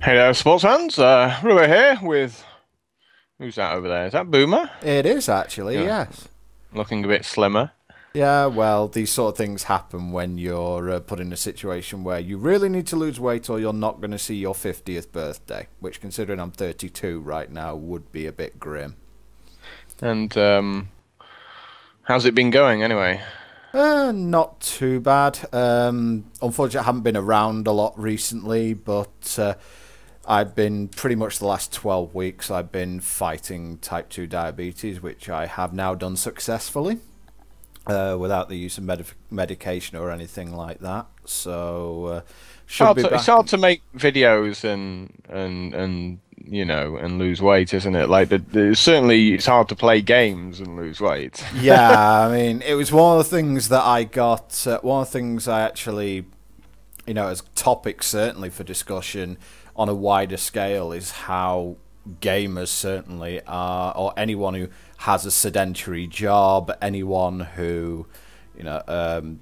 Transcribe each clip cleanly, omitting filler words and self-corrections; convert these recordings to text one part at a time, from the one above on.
Hey there, sports fans. Ribbo here with who's that over there? Is that Boomer? It is actually, Yeah, yes. looking a bit slimmer. Yeah, well, these sort of things happen when you're put in a situation where you really need to lose weight or you're not going to see your 50th birthday, which, considering I'm 32 right now, would be a bit grim. And how's it been going anyway? Not too bad. Unfortunately, I haven't been around a lot recently, but I've been pretty much the last 12 weeks, I've been fighting type 2 diabetes, which I have now done successfully. Without the use of medication or anything like that. So should be It's back. hard to make videos and and lose weight, isn't it? Like certainly it's hard to play games and lose weight. Yeah, I mean, it was one of the things that I got. One of the things I actually, as topics certainly for discussion on a wider scale is how gamers certainly are, or anyone who has a sedentary job, anyone who,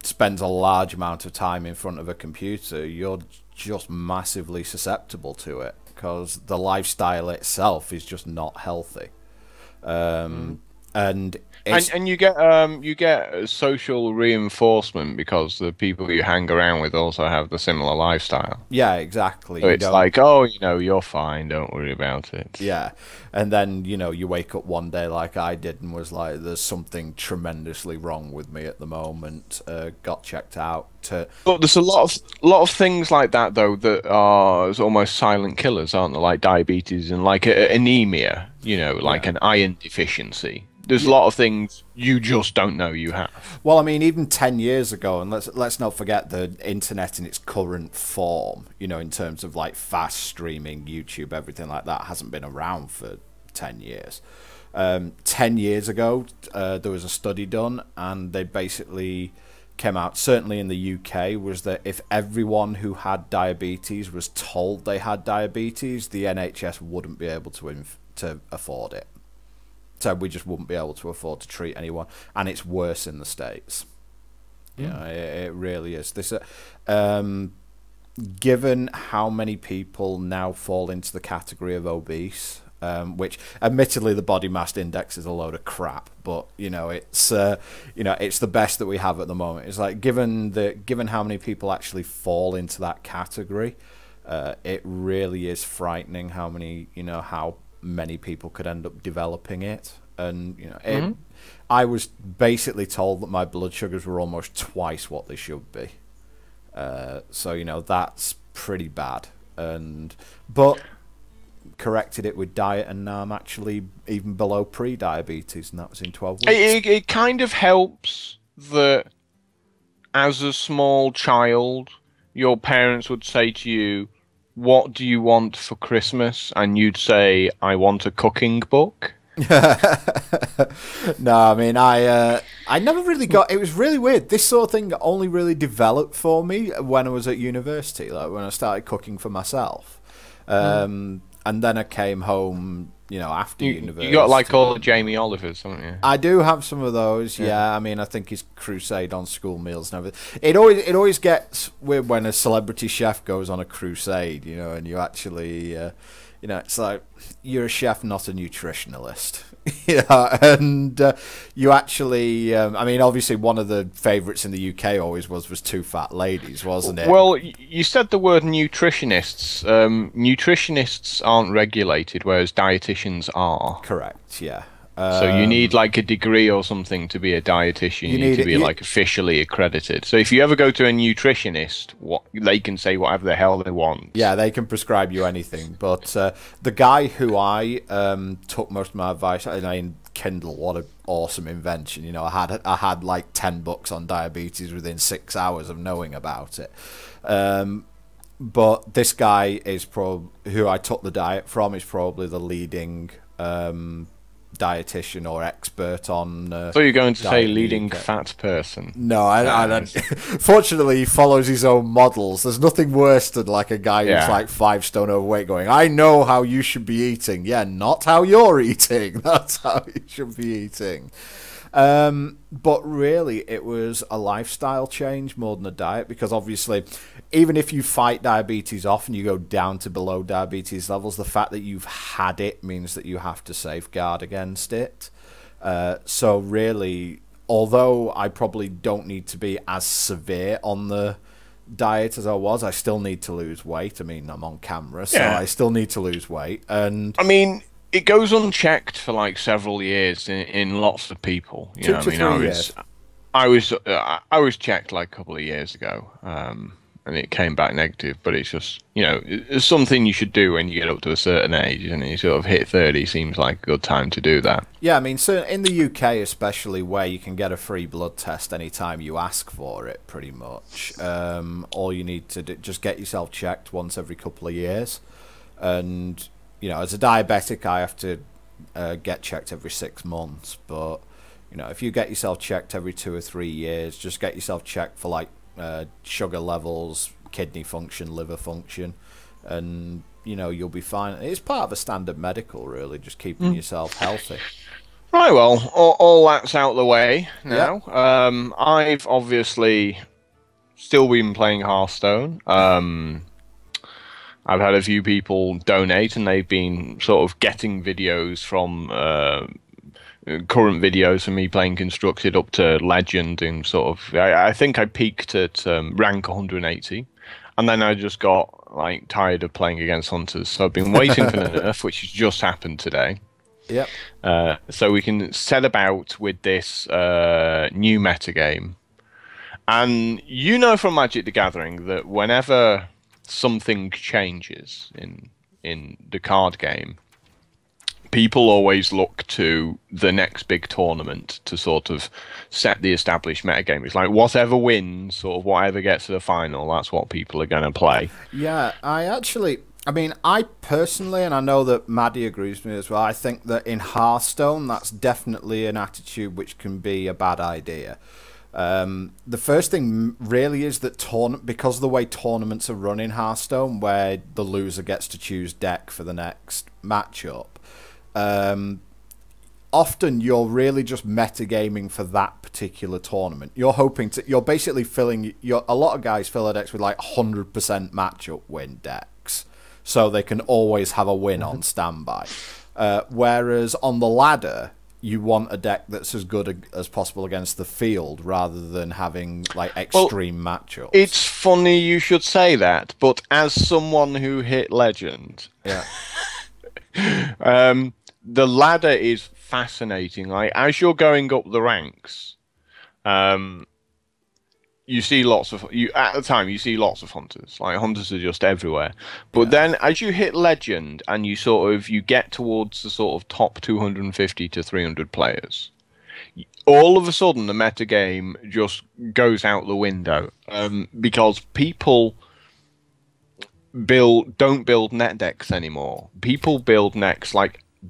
spends a large amount of time in front of a computer, you're just massively susceptible to it because the lifestyle itself is just not healthy. Mm. And And it's and you get social reinforcement because the people you hang around with also have the similar lifestyle. Yeah, exactly. So You it's don't. like, oh, you're fine, don't worry about it. Yeah, and then you wake up one day like I did and was like, "There's something tremendously wrong with me at the moment." Got checked out. But there's a lot of things like that though that are almost silent killers, aren't there? Like diabetes and like anemia, like Yeah, an iron deficiency. There's a yeah. lot of things you just don't know you have. Well, I mean, even 10 years ago, and let's not forget the internet in its current form. In terms of like fast streaming, YouTube, everything like that hasn't been around for 10 years. 10 years ago, there was a study done, and they basically came out, certainly in the UK, was that if everyone who had diabetes was told they had diabetes, the NHS wouldn't be able to afford it. So we just wouldn't be able to afford to treat anyone, and it's worse in the States. Mm. It really is. Um, Given how many people now fall into the category of obese, which admittedly the body mass index is a load of crap, but it's the best that we have at the moment. It's like given how many people actually fall into that category, it really is frightening how many people could end up developing it. And Hmm. I was basically told that my blood sugars were almost twice what they should be. So that's pretty bad. But corrected it with diet, and now I'm actually even below pre-diabetes, and that was in 12 weeks. It kind of helps that as a small child, your parents would say to you, "What do you want for Christmas?" And you'd say, "I want a cooking book." No, I mean I never really got. It was really weird. This sort of thing only really developed for me when I was at university, like when I started cooking for myself. And then I came home, after You got like university. all the Jamie Olivers, haven't you? I do have some of those, Yeah. yeah. I mean, I think his crusade on school meals and everything. It always gets weird when a celebrity chef goes on a crusade, and you actually, it's like you're a chef, not a nutritionalist. And you actually, I mean, obviously one of the favourites in the UK always was Two Fat Ladies, wasn't it? Well, you said the word nutritionists. Nutritionists aren't regulated, whereas dietitians are. Correct, yeah. So you need like a degree or something to be a dietitian. You You need need to it. be like officially accredited. So if you ever go to a nutritionist, what they can say whatever the hell they want. Yeah, they can prescribe you anything. But the guy who I took most of my advice, and I Kindle, what an awesome invention! I had like 10 books on diabetes within 6 hours of knowing about it. But this guy who I took the diet from is probably the leading dietitian or expert on So you're going to say diet in the leading UK. fat person. No, I don't. Nice. Fortunately, he follows his own models. There's nothing worse than like a guy who's Yeah. like 5 stone overweight going, "I know how you should be eating." Yeah, not how you're eating. That's how you should be eating. But really, it was a lifestyle change more than a diet, because obviously, even if you fight diabetes off and you go down to below diabetes levels, the fact that you've had it means that you have to safeguard against it. So really, although I probably don't need to be as severe on the diet as I was, I still need to lose weight. I mean, I'm on camera, so I still need to lose weight. And I mean, it goes unchecked for like several years in lots of people. You know, 2 to 3 years. I was checked like a couple of years ago, and it came back negative. But it's just, you know, it's something you should do when you get up to a certain age, and you sort of hit 30 seems like a good time to do that. Yeah, I mean, so in the UK especially, where you can get a free blood test anytime you ask for it, pretty much. All you need to do, just get yourself checked once every couple of years. And, you know, as a diabetic, I have to get checked every 6 months. But, you know, if you get yourself checked every 2 or 3 years, just get yourself checked for, like, sugar levels, kidney function, liver function, and you know, you'll be fine. It's part of a standard medical, really, just keeping yourself healthy. Right, well, all that's out of the way now. Yep. I've obviously still been playing Hearthstone. I've had a few people donate, and they've been sort of getting videos from current videos of me playing Constructed up to Legend, and sort of, I think I peaked at rank 180, and then I just got like tired of playing against Hunters, so I've been waiting for the nerf, which has just happened today. Yep. So we can set about with this new metagame. And you know from Magic the Gathering that whenever something changes in the card game, people always look to the next big tournament to sort of set the established metagame. It's like whatever wins, or whatever gets to the final, that's what people are going to play. Yeah, I mean, I personally, and I know that Maddie agrees with me as well, I think that in Hearthstone, that's definitely an attitude which can be a bad idea. The first thing really is that because of the way tournaments are run in Hearthstone, where the loser gets to choose deck for the next matchup, often you're really just metagaming for that particular tournament. You're basically filling, a lot of guys fill their decks with like 100% matchup win decks, so they can always have a win on standby. Whereas on the ladder, you want a deck that's as good as possible against the field, rather than having like extreme matchups. It's funny you should say that, but as someone who hit Legend, yeah. The ladder is fascinating. Like, as you're going up the ranks, you see lots of at the time you see lots of Hunters. Like, Hunters are just everywhere. But then as you hit Legend and you get towards the sort of top 250 to 300 players, all of a sudden the metagame just goes out the window, because people don't build net decks anymore. People build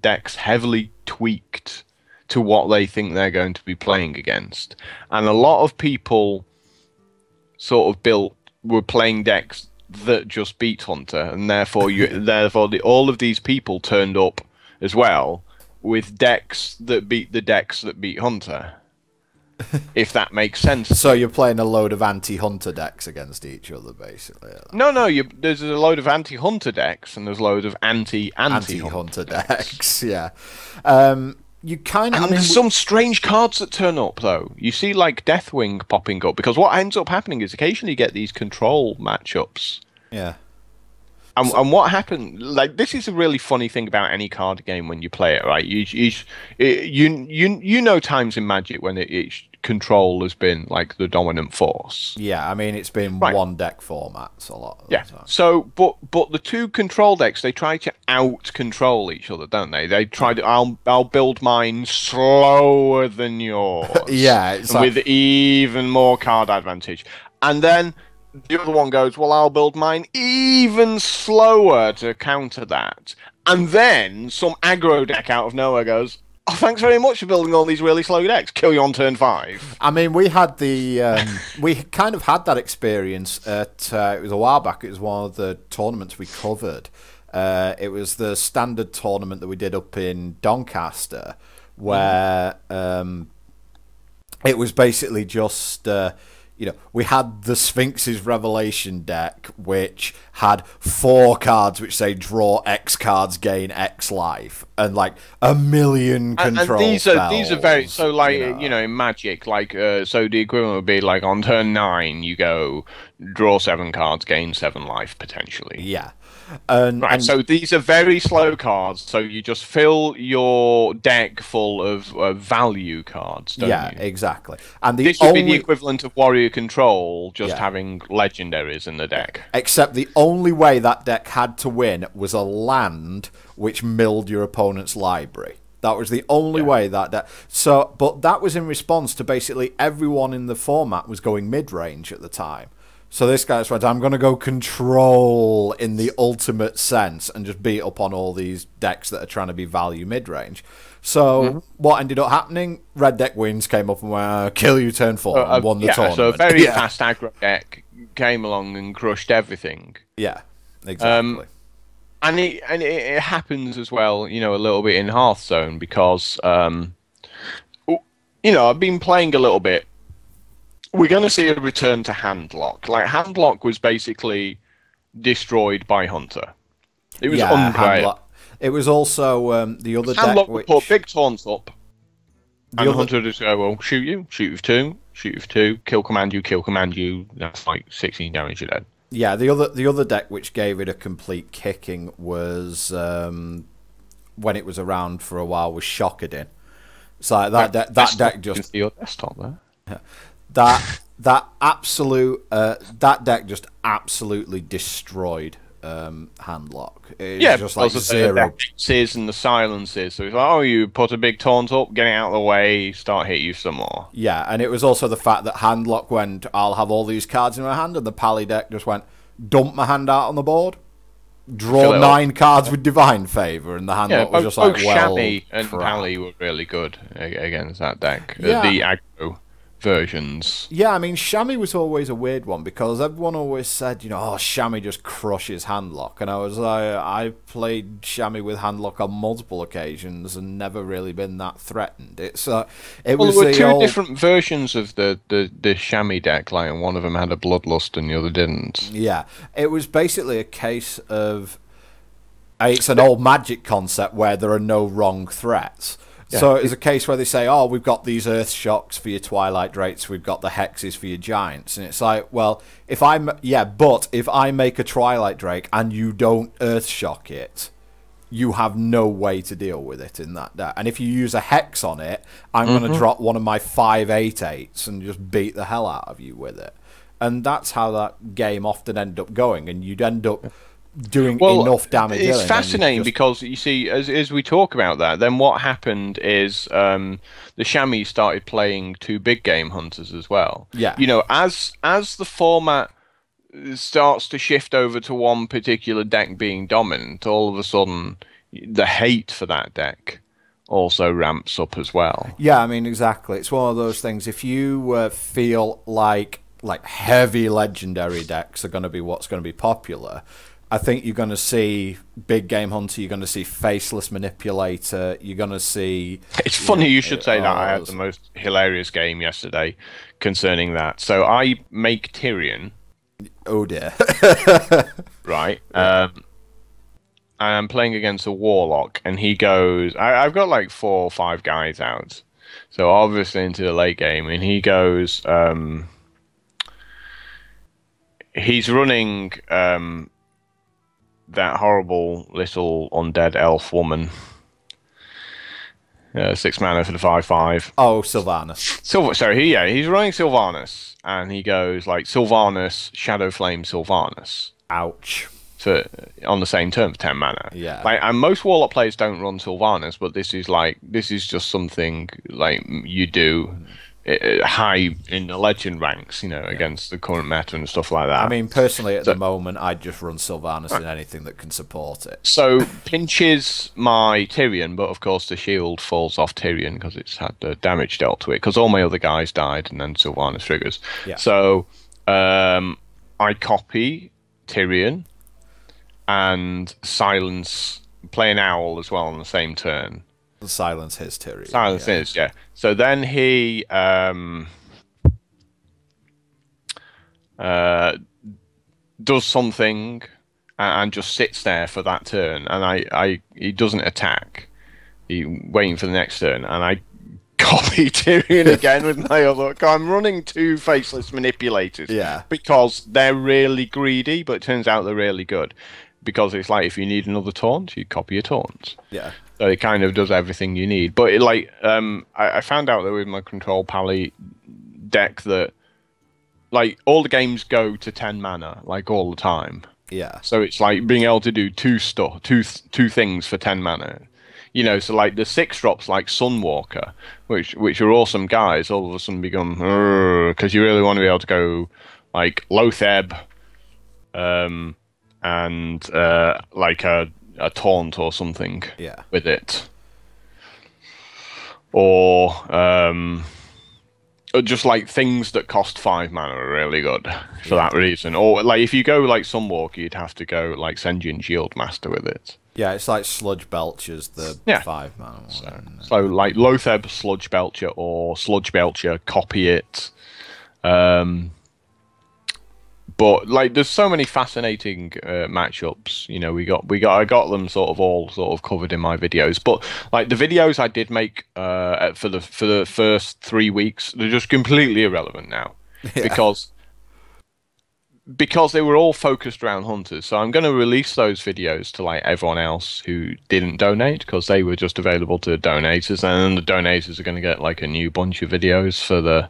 decks heavily tweaked to what they think they're going to be playing against, and a lot of people sort of were playing decks that just beat Hunter, and therefore all of these people turned up as well with decks that beat the decks that beat Hunter. If that makes sense. So you're playing a load of anti-Hunter decks against each other, basically. No, there's a load of anti-Hunter decks, and there's a load of anti-Hunter decks. Yeah. You kind of. There's some strange cards that turn up, though. You see, like, Deathwing popping up, because what ends up happening is occasionally you get these control matchups. Yeah. And what happened? Like, this is a really funny thing about any card game when you play it, right? You know times in Magic when control has been like the dominant force. Yeah, I mean, it's been one deck formats a lot of the time. So, but the two control decks, they try to out control each other, don't they? They try to I'll build mine slower than yours. Yeah, it's with even more card advantage, and then the other one goes, well, I'll build mine even slower to counter that. And then some aggro deck out of nowhere goes, oh, thanks very much for building all these really slow decks. Kill you on turn 5. I mean, we had we kind of had that experience at, it was a while back, it was one of the tournaments we covered. It was the standard tournament that we did up in Doncaster, where it was basically just, we had the Sphinx's Revelation deck, which had 4 cards which say draw X cards, gain X life, and like a million control and spells. These are very so like in Magic, like so the equivalent would be like on turn 9 you go draw 7 cards, gain 7 life potentially. Yeah. And so these are very slow cards, so you just fill your deck full of value cards, don't you? Yeah, exactly. And this would be the equivalent of Warrior Control, just having legendaries in the deck. Except the only way that deck had to win was a land which milled your opponent's library. That was the only way that deck... So, but that was in response to basically everyone in the format was going mid-range at the time. So this guy just went, I'm going to go control in the ultimate sense and just beat up on all these decks that are trying to be value mid-range. So what ended up happening? Red deck wins, came up and went, kill you turn 4 and won the tournament. So a very fast aggro deck came along and crushed everything. Yeah, exactly. And it happens as well, a little bit in Hearthstone because, I've been playing a little bit. We're going to see a return to Handlock. Like, Handlock was basically destroyed by Hunter. It was unplayable. It was also the other Handlock deck which... put big taunts up, and Hunter just go, well, shoot you with 2, shoot you with 2, kill command you, that's like 16 damage, you're dead. Yeah, the other deck which gave it a complete kicking was, when it was around for a while, was Shockadin. It's like that deck just... You can see your desktop there. That deck just absolutely destroyed Handlock. It's just like 0. The hexes and the silences. So it's like, you put a big taunt up, get it out of the way, start hit you some more. Yeah, and it was also the fact that Handlock went, I'll have all these cards in my hand, and the Pally deck just went, dump my hand out on the board, draw 9 cards with Divine Favor, and the Handlock was just like, well, Shami and Pally were really good against that deck. The aggro versions. Yeah, I mean, Shami was always a weird one because everyone always said, Shami just crushes Handlock. And I was like, I played Shami with Handlock on multiple occasions and never really been that threatened. There were 2 different versions of the Shami deck, like, and one of them had a Bloodlust and the other didn't. Yeah, it was basically a case of, it's an old Magic concept where there are no wrong threats. Yeah. So it's a case where they say, we've got these Earth Shocks for your Twilight Drakes, we've got the Hexes for your Giants. And it's like, well, if I make a Twilight Drake and you don't Earth Shock it, you have no way to deal with it in that deck. And if you use a Hex on it, I'm going to drop one of my 5/8/8s and just beat the hell out of you with it. And that's how that game often ended up going. And you'd end up doing enough damage. It's fascinating because you see, as we talk about that, then what happened is the Chamois started playing 2 big game hunters as well. Yeah, as the format starts to shift over to one particular deck being dominant, all of a sudden the hate for that deck also ramps up as well. Yeah, I mean, exactly. It's one of those things. If you feel like heavy legendary decks are going to be what's going to be popular, I think you're going to see Big Game Hunter, you're going to see Faceless Manipulator, you're going to see... It's funny you should say that. I had the most hilarious game yesterday concerning that. So I make Tyrion. Oh dear. Right. And I'm playing against a Warlock, and he goes... I've got like 4 or 5 guys out. So obviously into the late game, and he goes... he's running... that horrible little undead elf woman. 6 mana for the 5/5. Oh, Sylvanas. He's running Sylvanas, and he goes like Sylvanas, Shadow Flame, Sylvanas. Ouch. On the same turn for 10 mana. Yeah. And most Warlock players don't run Sylvanas, but this is just something like you do high in the legend ranks, against the current meta and stuff like that. I mean, personally, at the moment, I'd just run Sylvanas in anything that can support it. So, pinches my Tyrion, but of course the shield falls off Tyrion because it's had the damage dealt to it, because all my other guys died, and then Sylvanas triggers. Yeah. So, I copy Tyrion and silence, play an owl as well on the same turn. Silence his Tyrion. Silence his, yeah. So then he does something and just sits there for that turn, and he doesn't attack. He waiting for the next turn, and I copy Tyrion again with my other. I'm running 2 faceless manipulators, because they're really greedy, but it turns out they're really good. Because it's like, if you need another taunt, you copy your taunts. Yeah. So it kind of does everything you need. But it, like, I found out that with my control pally deck that, like, all the games go to 10 mana, like, all the time. Yeah. So it's like being able to do two things for 10 mana. You know, so like the 6-drops like Sunwalker, which are awesome guys, all of a sudden become, because you really want to be able to go like Lotheb, and like a taunt or something with it, or just like things that cost 5 mana are really good for that reason. Or like if you go like Sunwalker, you'd have to go like Sen'jin Shieldmaster with it. Yeah, it's like Sludge Belcher's the 5 mana one. So like Lotheb, Sludge Belcher, or Sludge Belcher, copy it. But like, there's so many fascinating matchups. You know, I got them sort of all covered in my videos. But like the videos I did make for the first 3 weeks, they're just completely irrelevant now, because they were all focused around hunters. So I'm going to release those videos to like everyone else who didn't donate, because they were just available to donators, and then the donators are going to get like a new bunch of videos for the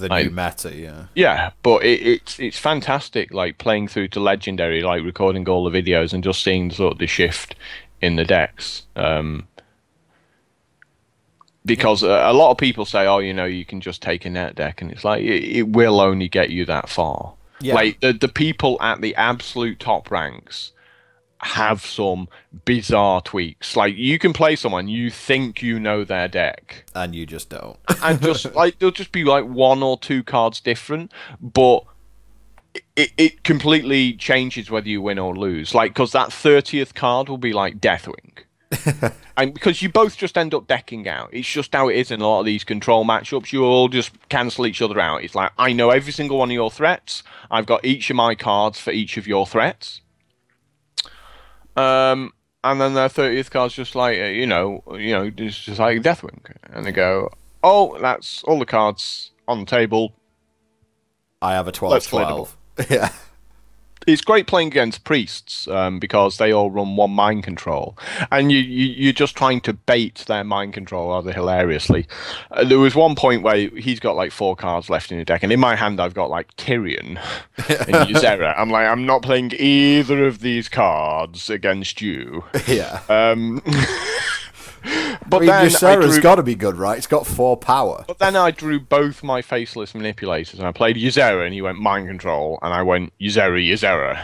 new meta, yeah. But it's fantastic, like playing through to legendary, like recording all the videos and just seeing sort of the shift in the decks. Because a lot of people say, oh, you know, you can just take a net deck, and it's like it will only get you that far. Like the people at the absolute top ranks have some bizarre tweaks. Like you can play someone, you think you know their deck, and you just don't. And just like there'll just be like 1 or 2 cards different, but it completely changes whether you win or lose. Like, because that 30th card will be like Deathwing. And because you both just end up decking out. It's just how it is in a lot of these control matchups. You all just cancel each other out. It's like, I know every single one of your threats. I've got each of my cards for each of your threats. And then their 30th card's just like, you know, it's just like Deathwing. And they go, oh, that's all the cards on the table. I have a 12/12. Yeah. It's great playing against priests, because they all run 1 mind control, and you're just trying to bait their mind control rather hilariously. There was one point where he's got like 4 cards left in the deck, and in my hand I've got like Tyrion and Ysera. I'm like, I'm not playing either of these cards against you. Yeah. But Ysera's got to be good, right? It's got 4 power. But then I drew both my faceless manipulators, and I played Ysera, and he went mind control, and I went Ysera.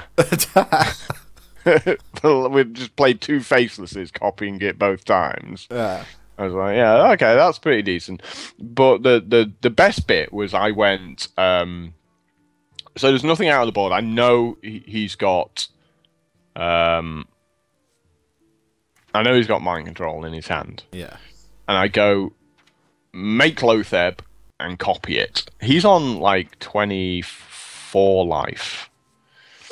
We just played 2 facelesses, copying it both times. Yeah. I was like, yeah, okay, that's pretty decent. But the best bit was I went. So there's nothing out of the board. I know he's got. I know he's got mind control in his hand. Yeah. And I go, make Lotheb and copy it. He's on like 24 life.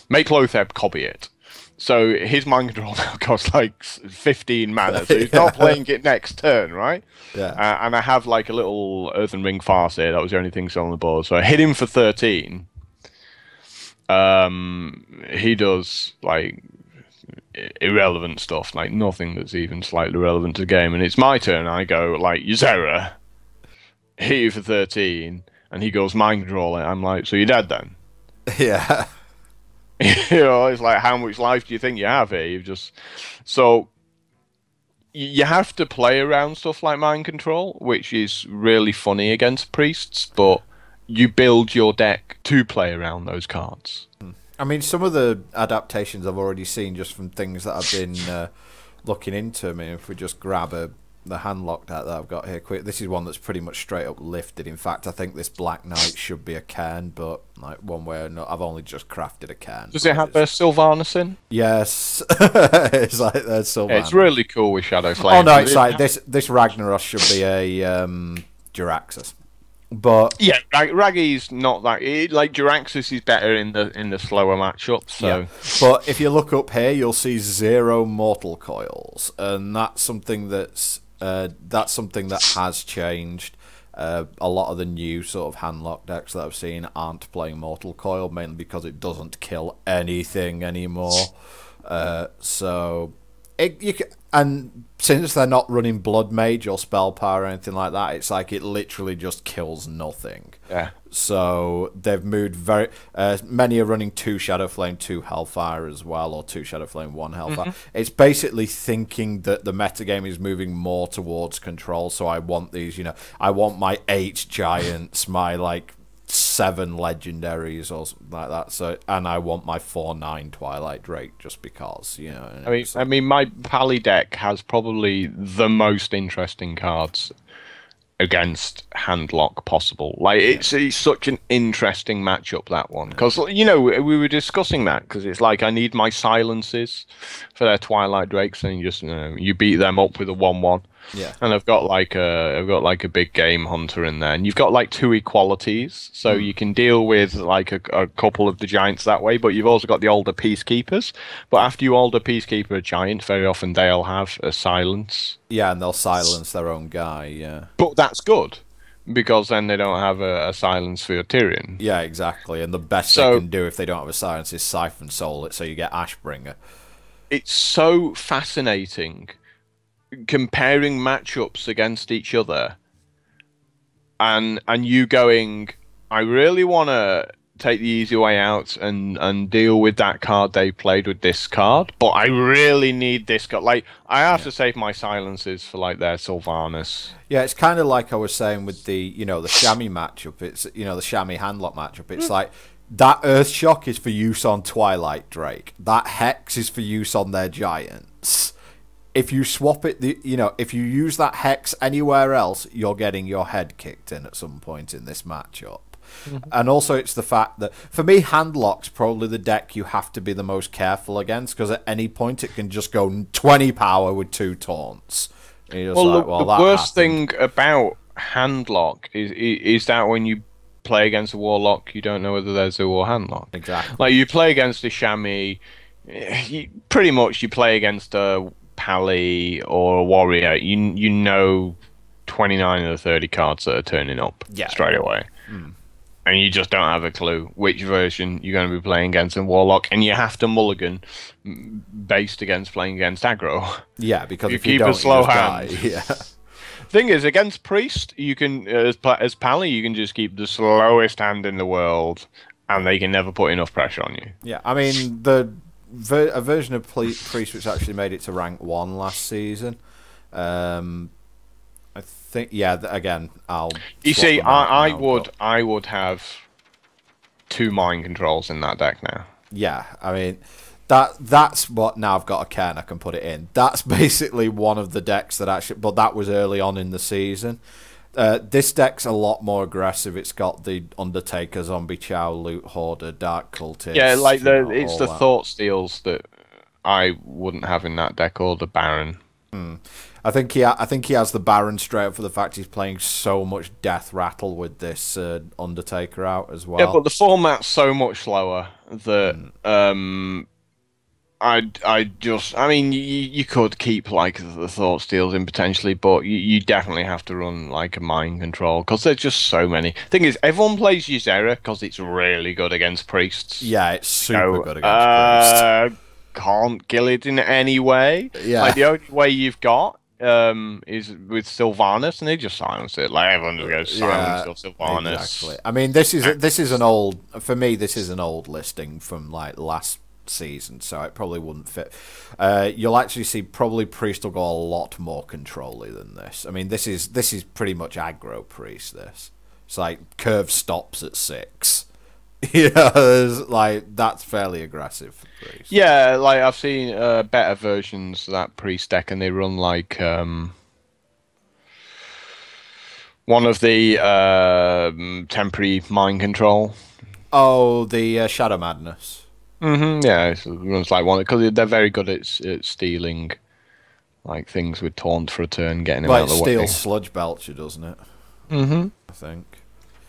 Make Lotheb, copy it. So his mind control now costs like 15 mana. So he's not playing it next turn, right? Yeah. And I have like a little Earthen Ring Farseer. That was the only thing still on the board. So I hit him for 13. He does like irrelevant stuff, like nothing that's even slightly relevant to the game, and it's my turn. I go like Ysera, hit you for 13, and he goes mind control. I'm like, so you're dead then? Yeah. You know, it's like, how much life do you think you have here? You've just you have to play around stuff like mind control, which is really funny against priests, but you build your deck to play around those cards. I mean, some of the adaptations I've already seen just from things that I've been looking into. I mean, if we just grab a the handlock that I've got here. Quick, this is one that's pretty much straight up lifted. In fact, I think this Black Knight should be a cairn, but like one way or not, I've only just crafted a cairn. Does it have a Sylvanas in? Yes, it's like there's Sylvanas. Yeah, it's really cool with Shadow Flame. Oh no, it's like this Ragnaros should be a Jiraxxus. But yeah, Raggy's not that. Like Jiraxxus is better in the slower matchups. So, yeah. But if you look up here, you'll see 0 mortal coils, and that's something that has changed. A lot of the new sort of handlock decks that I've seen aren't playing mortal coil, mainly because it doesn't kill anything anymore. And since they're not running Blood Mage or Spell Power or anything like that, it's like it literally just kills nothing. Yeah. So they've moved very... many are running 2 Shadow Flame, 2 Hellfire as well, or 2 Shadow Flame, 1 Hellfire. It's basically thinking that the metagame is moving more towards control, so I want these, I want my 8 giants, my, 7 legendaries or something like that. So, and I want my 4/9 Twilight Drake just because, I mean, my Pally deck has probably the most interesting cards against Handlock possible. It's such an interesting matchup, that one, because we were discussing that because it's like I need my silences for their Twilight Drakes, and you beat them up with a 1/1. Yeah, and I've got like a big game hunter in there, and you've got like 2 equalities, so you can deal with like a couple of the giants that way. But you've also got the older peacekeepers. But after you older peacekeeper a giant, very often they'll have a silence. Yeah, and they'll silence their own guy. Yeah, but that's good because then they don't have a silence for your Tyrion. Yeah, exactly. And the best they can do if they don't have a silence is Siphon Soul it, so you get Ashbringer. It's so fascinating comparing matchups against each other, and you going, I really want to take the easy way out and deal with that card they played with this card, but I really need this card. Like, I have to save my silences for like their Sylvanas. Yeah, it's kind of like I was saying with the the Shammy matchup. It's the Shammy handlock matchup. It's like that Earth Shock is for use on Twilight Drake. That Hex is for use on their giants. If you swap it, if you use that Hex anywhere else, you're getting your head kicked in at some point in this matchup. And also it's the fact that, for me, Handlock's probably the deck you have to be the most careful against, because at any point it can just go 20 power with 2 taunts. Well, the worst thing about Handlock is that when you play against a Warlock, you don't know whether there's a or Handlock. Exactly. Like, you play against a Chamois, pretty much you play against a Pally or a Warrior, you know 29 of the 30 cards that are turning up straight away. And you just don't have a clue which version you're going to be playing against in Warlock, and you have to mulligan based against playing against aggro. Yeah, because if you you keep don't, a slow hand. Yeah. Thing is, against Priest, you can as Pally, you can just keep the slowest hand in the world, and they can never put enough pressure on you. Yeah, I mean a version of Priest which actually made it to rank 1 last season. I think, again, I'll... You see, I would have 2 mind controls in that deck now. Yeah, I mean, that's what... Now I've got a cairn, I can put it in. That's basically one of the decks that actually... But that was early on in the season. This deck's a lot more aggressive. It's got the Undertaker, Zombie Chow, Loot Hoarder, Dark Cultist... Yeah, like it's the Thought Steals that I wouldn't have in that deck, or the Baron. I think he has the Baron straight up for the fact he's playing so much Death Rattle with this Undertaker out as well. Yeah, but the format's so much slower that I mean, you could keep like the Thought Steals in potentially, but you definitely have to run like a mind control because there's just so many. Thing is, everyone plays Ysera because it's really good against priests. Yeah, it's super good against priests. Can't kill it in any way. Yeah, like the only way you've got is with Sylvanas, and they just silence it. Like everyone just goes silence your Sylvanas. Exactly. I mean, this is an old, for me, this is an old listing from like last season, so it probably wouldn't fit. You'll actually see probably Priest will go a lot more control-y than this. I mean, this is pretty much aggro Priest. It's like curve stops at 6. Like that's fairly aggressive for Priest. Yeah, like I've seen better versions of that Priest deck, and they run like One of the temporary mind control. Oh, the Shadow Madness. Yeah, it runs like one because they're very good at stealing like things with taunt for a turn, getting them Well, out it of the steals way. Sludge Belcher, doesn't it? hmm I think.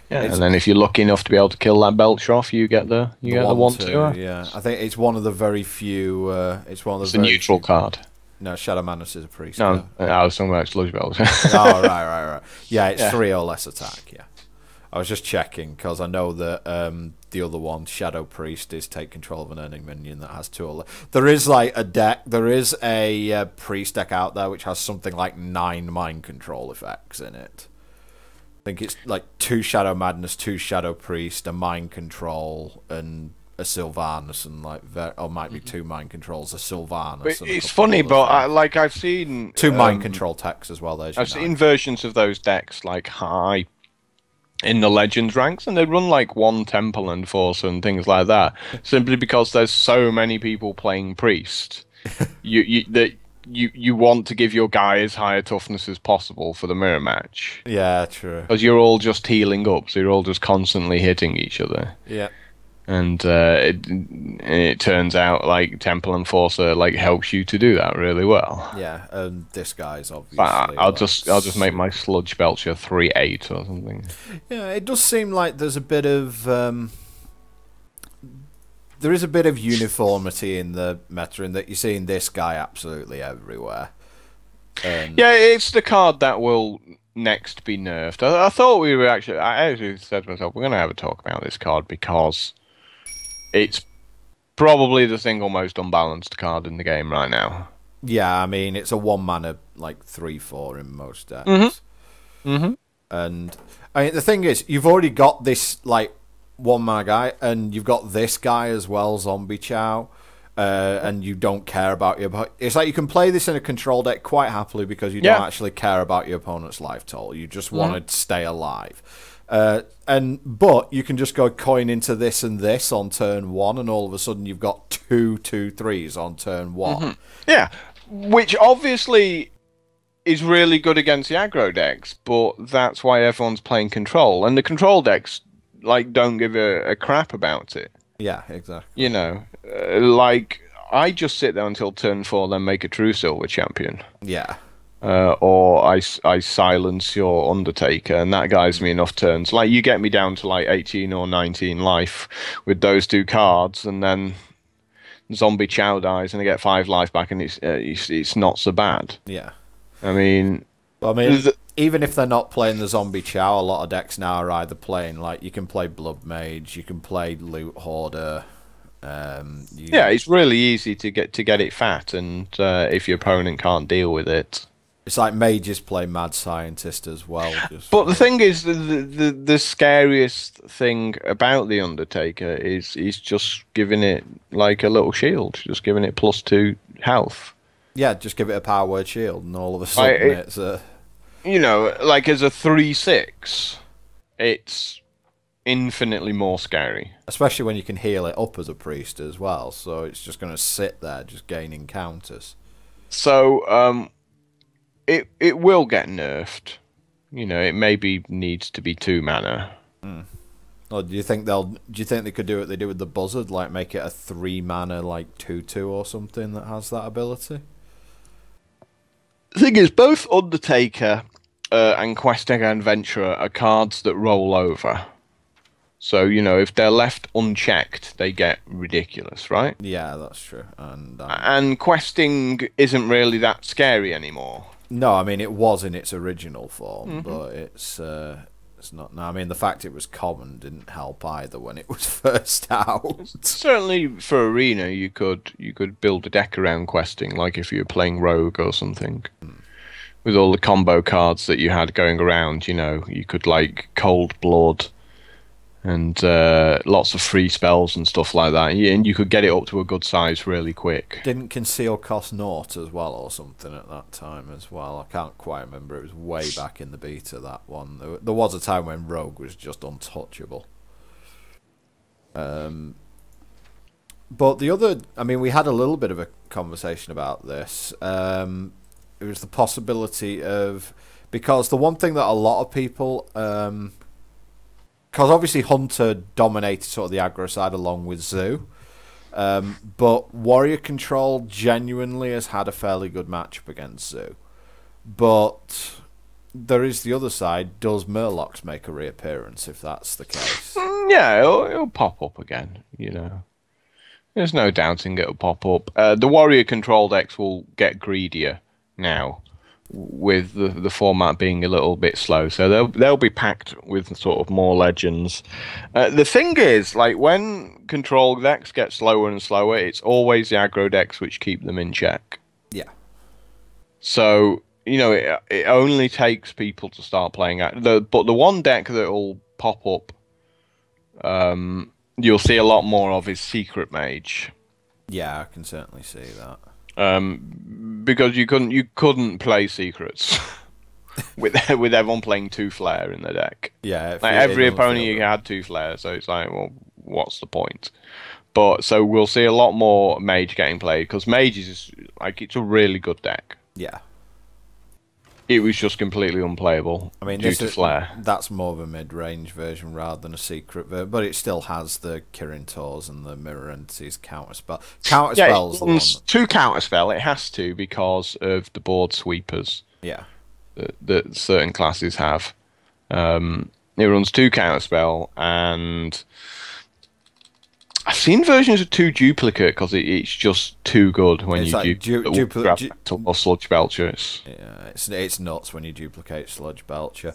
Yeah, It's and then if you're lucky enough to be able to kill that Belcher off, the the one one two, two. yeah. I think it's one of the very few. It's one of It's the a very neutral few. card. No, Shadow Madness is a priest No, card. I was talking about Sludge Belcher. Oh, right. Yeah, it's Yeah. 3 or less attack. Yeah, I was just checking because I know that the other one, Shadow Priest, is take control of an earning minion that has 2 or less. There is like a deck. There is a priest deck out there which has something like 9 mind control effects in it. I think it's like 2 Shadow Madness, 2 Shadow Priest, a mind control, and a Sylvanas, and like or might be 2 mind controls, a Sylvanas. But And it's a couple funny, of other but things. I've seen 2 mind control techs as well. There's your I've 9. seen versions of those decks like high in the Legends ranks, and they run like one Temple Enforcer and things like that, simply because there's so many people playing Priest. You want to give your guy as high a toughness as possible for the mirror match. Yeah, true. Because you're all just healing up, so you're all just constantly hitting each other. Yeah. And it turns out like Temple Enforcer like helps you to do that really well. Yeah, and this guy's But obviously. I'll just make my Sludge Belcher 3/8 or something. Yeah, it does seem like there's a bit of there is a bit of uniformity in the meta in that you're seeing this guy absolutely everywhere. Yeah, it's the card that will next be nerfed. I thought we were actually. I actually said to myself, we're going to have a talk about this card because it's probably the single most unbalanced card in the game right now. Yeah, I mean it's a 1 mana like 3/4 in most decks. And I mean the thing is, you've already got this like 1 mana guy, and you've got this guy as well, Zombie Chow. And you don't care about your. It's like you can play this in a control deck quite happily because you don't actually care about your opponent's life total. You just want to stay alive. But you can just go coin into this and this on turn 1, and all of a sudden you've got 2/2/3s on turn 1. Yeah, which obviously is really good against the aggro decks, but that's why everyone's playing control, and the control decks like don't give a crap about it. Yeah, exactly. You know, like I just sit there until turn 4, then make a true silver champion. Yeah. Or I silence your Undertaker, and that guides me enough turns. Like you get me down to like 18 or 19 life with those 2 cards, and then Zombie Chow dies, and I get 5 life back, and it's not so bad. Yeah. I mean, even if they're not playing the Zombie Chow, a lot of decks now are either playing like you can play Blood Mage, you can play Loot Hoarder. Yeah, it's really easy to get it fat, and if your opponent can't deal with it, it's like mages play Mad Scientist as well. But the thing is, the scariest thing about the Undertaker is just giving it like a little shield, just giving it +2 health. Yeah, just give it a power word shield, and all of a sudden it's a. You know, like as a 3/6, it's infinitely more scary. Especially when you can heal it up as a priest as well, so it's just going to sit there, just gaining counters. So, it will get nerfed. You know, it maybe needs to be 2 mana. Or do you think they could do what they do with the Buzzard, like make it a 3 mana, like 2/2 or something that has that ability? The thing is, both Undertaker and Questing Adventurer are cards that roll over. So, you know, if they're left unchecked, they get ridiculous, right? Yeah, that's true. And Questing isn't really that scary anymore. No, I mean, it was in its original form, but it's not now. I mean, the fact it was common didn't help either when it was first out. Certainly for Arena, you could build a deck around Questing, like if you were playing Rogue or something. With all the combo cards that you had going around, you know, you could like Cold Blood and lots of free spells and stuff like that. And you could get it up to a good size really quick. Didn't Conceal cost naught as well or something at that time as well? I can't quite remember. It was way back in the beta, that one. There was a time when Rogue was just untouchable. But the other... I mean, we had a little bit of a conversation about this. It was the possibility of Because the one thing that a lot of people, because obviously Hunter dominated sort of the aggro side along with Zoo, but Warrior Control genuinely has had a fairly good matchup against Zoo. But there is the other side. Does Murlocs make a reappearance if that's the case? Yeah, it'll pop up again, you know. There's no doubting it'll pop up. The Warrior Control decks will get greedier now, with the format being a little bit slow, so they'll be packed with sort of more legends. The thing is, like, when control decks get slower and slower, it's always the aggro decks which keep them in check. Yeah. So, you know, it only takes people to start playing but the one deck that will pop up, you'll see a lot more of is Secret Mage. Yeah, I can certainly see that. Because you couldn't play secrets with everyone playing 2 flare in the deck. Yeah, like every opponent you had 2 flare, so it's like, well, what's the point? But so we'll see a lot more Mage getting played, because Mage is like, it's a really good deck. Yeah. It was just completely unplayable due to flare. That's more of a mid-range version rather than a secret version, but it still has the Kirin Tors and the Mirror Entities counterspell. Counterspell's the one. 2 counterspell. It has to, because of the board sweepers. Yeah. That certain classes have. It runs 2 counterspell, and I've seen versions of 2 duplicate because it's just too good when duplicate or Sludge Belcher. Yeah, it's nuts when you duplicate Sludge Belcher.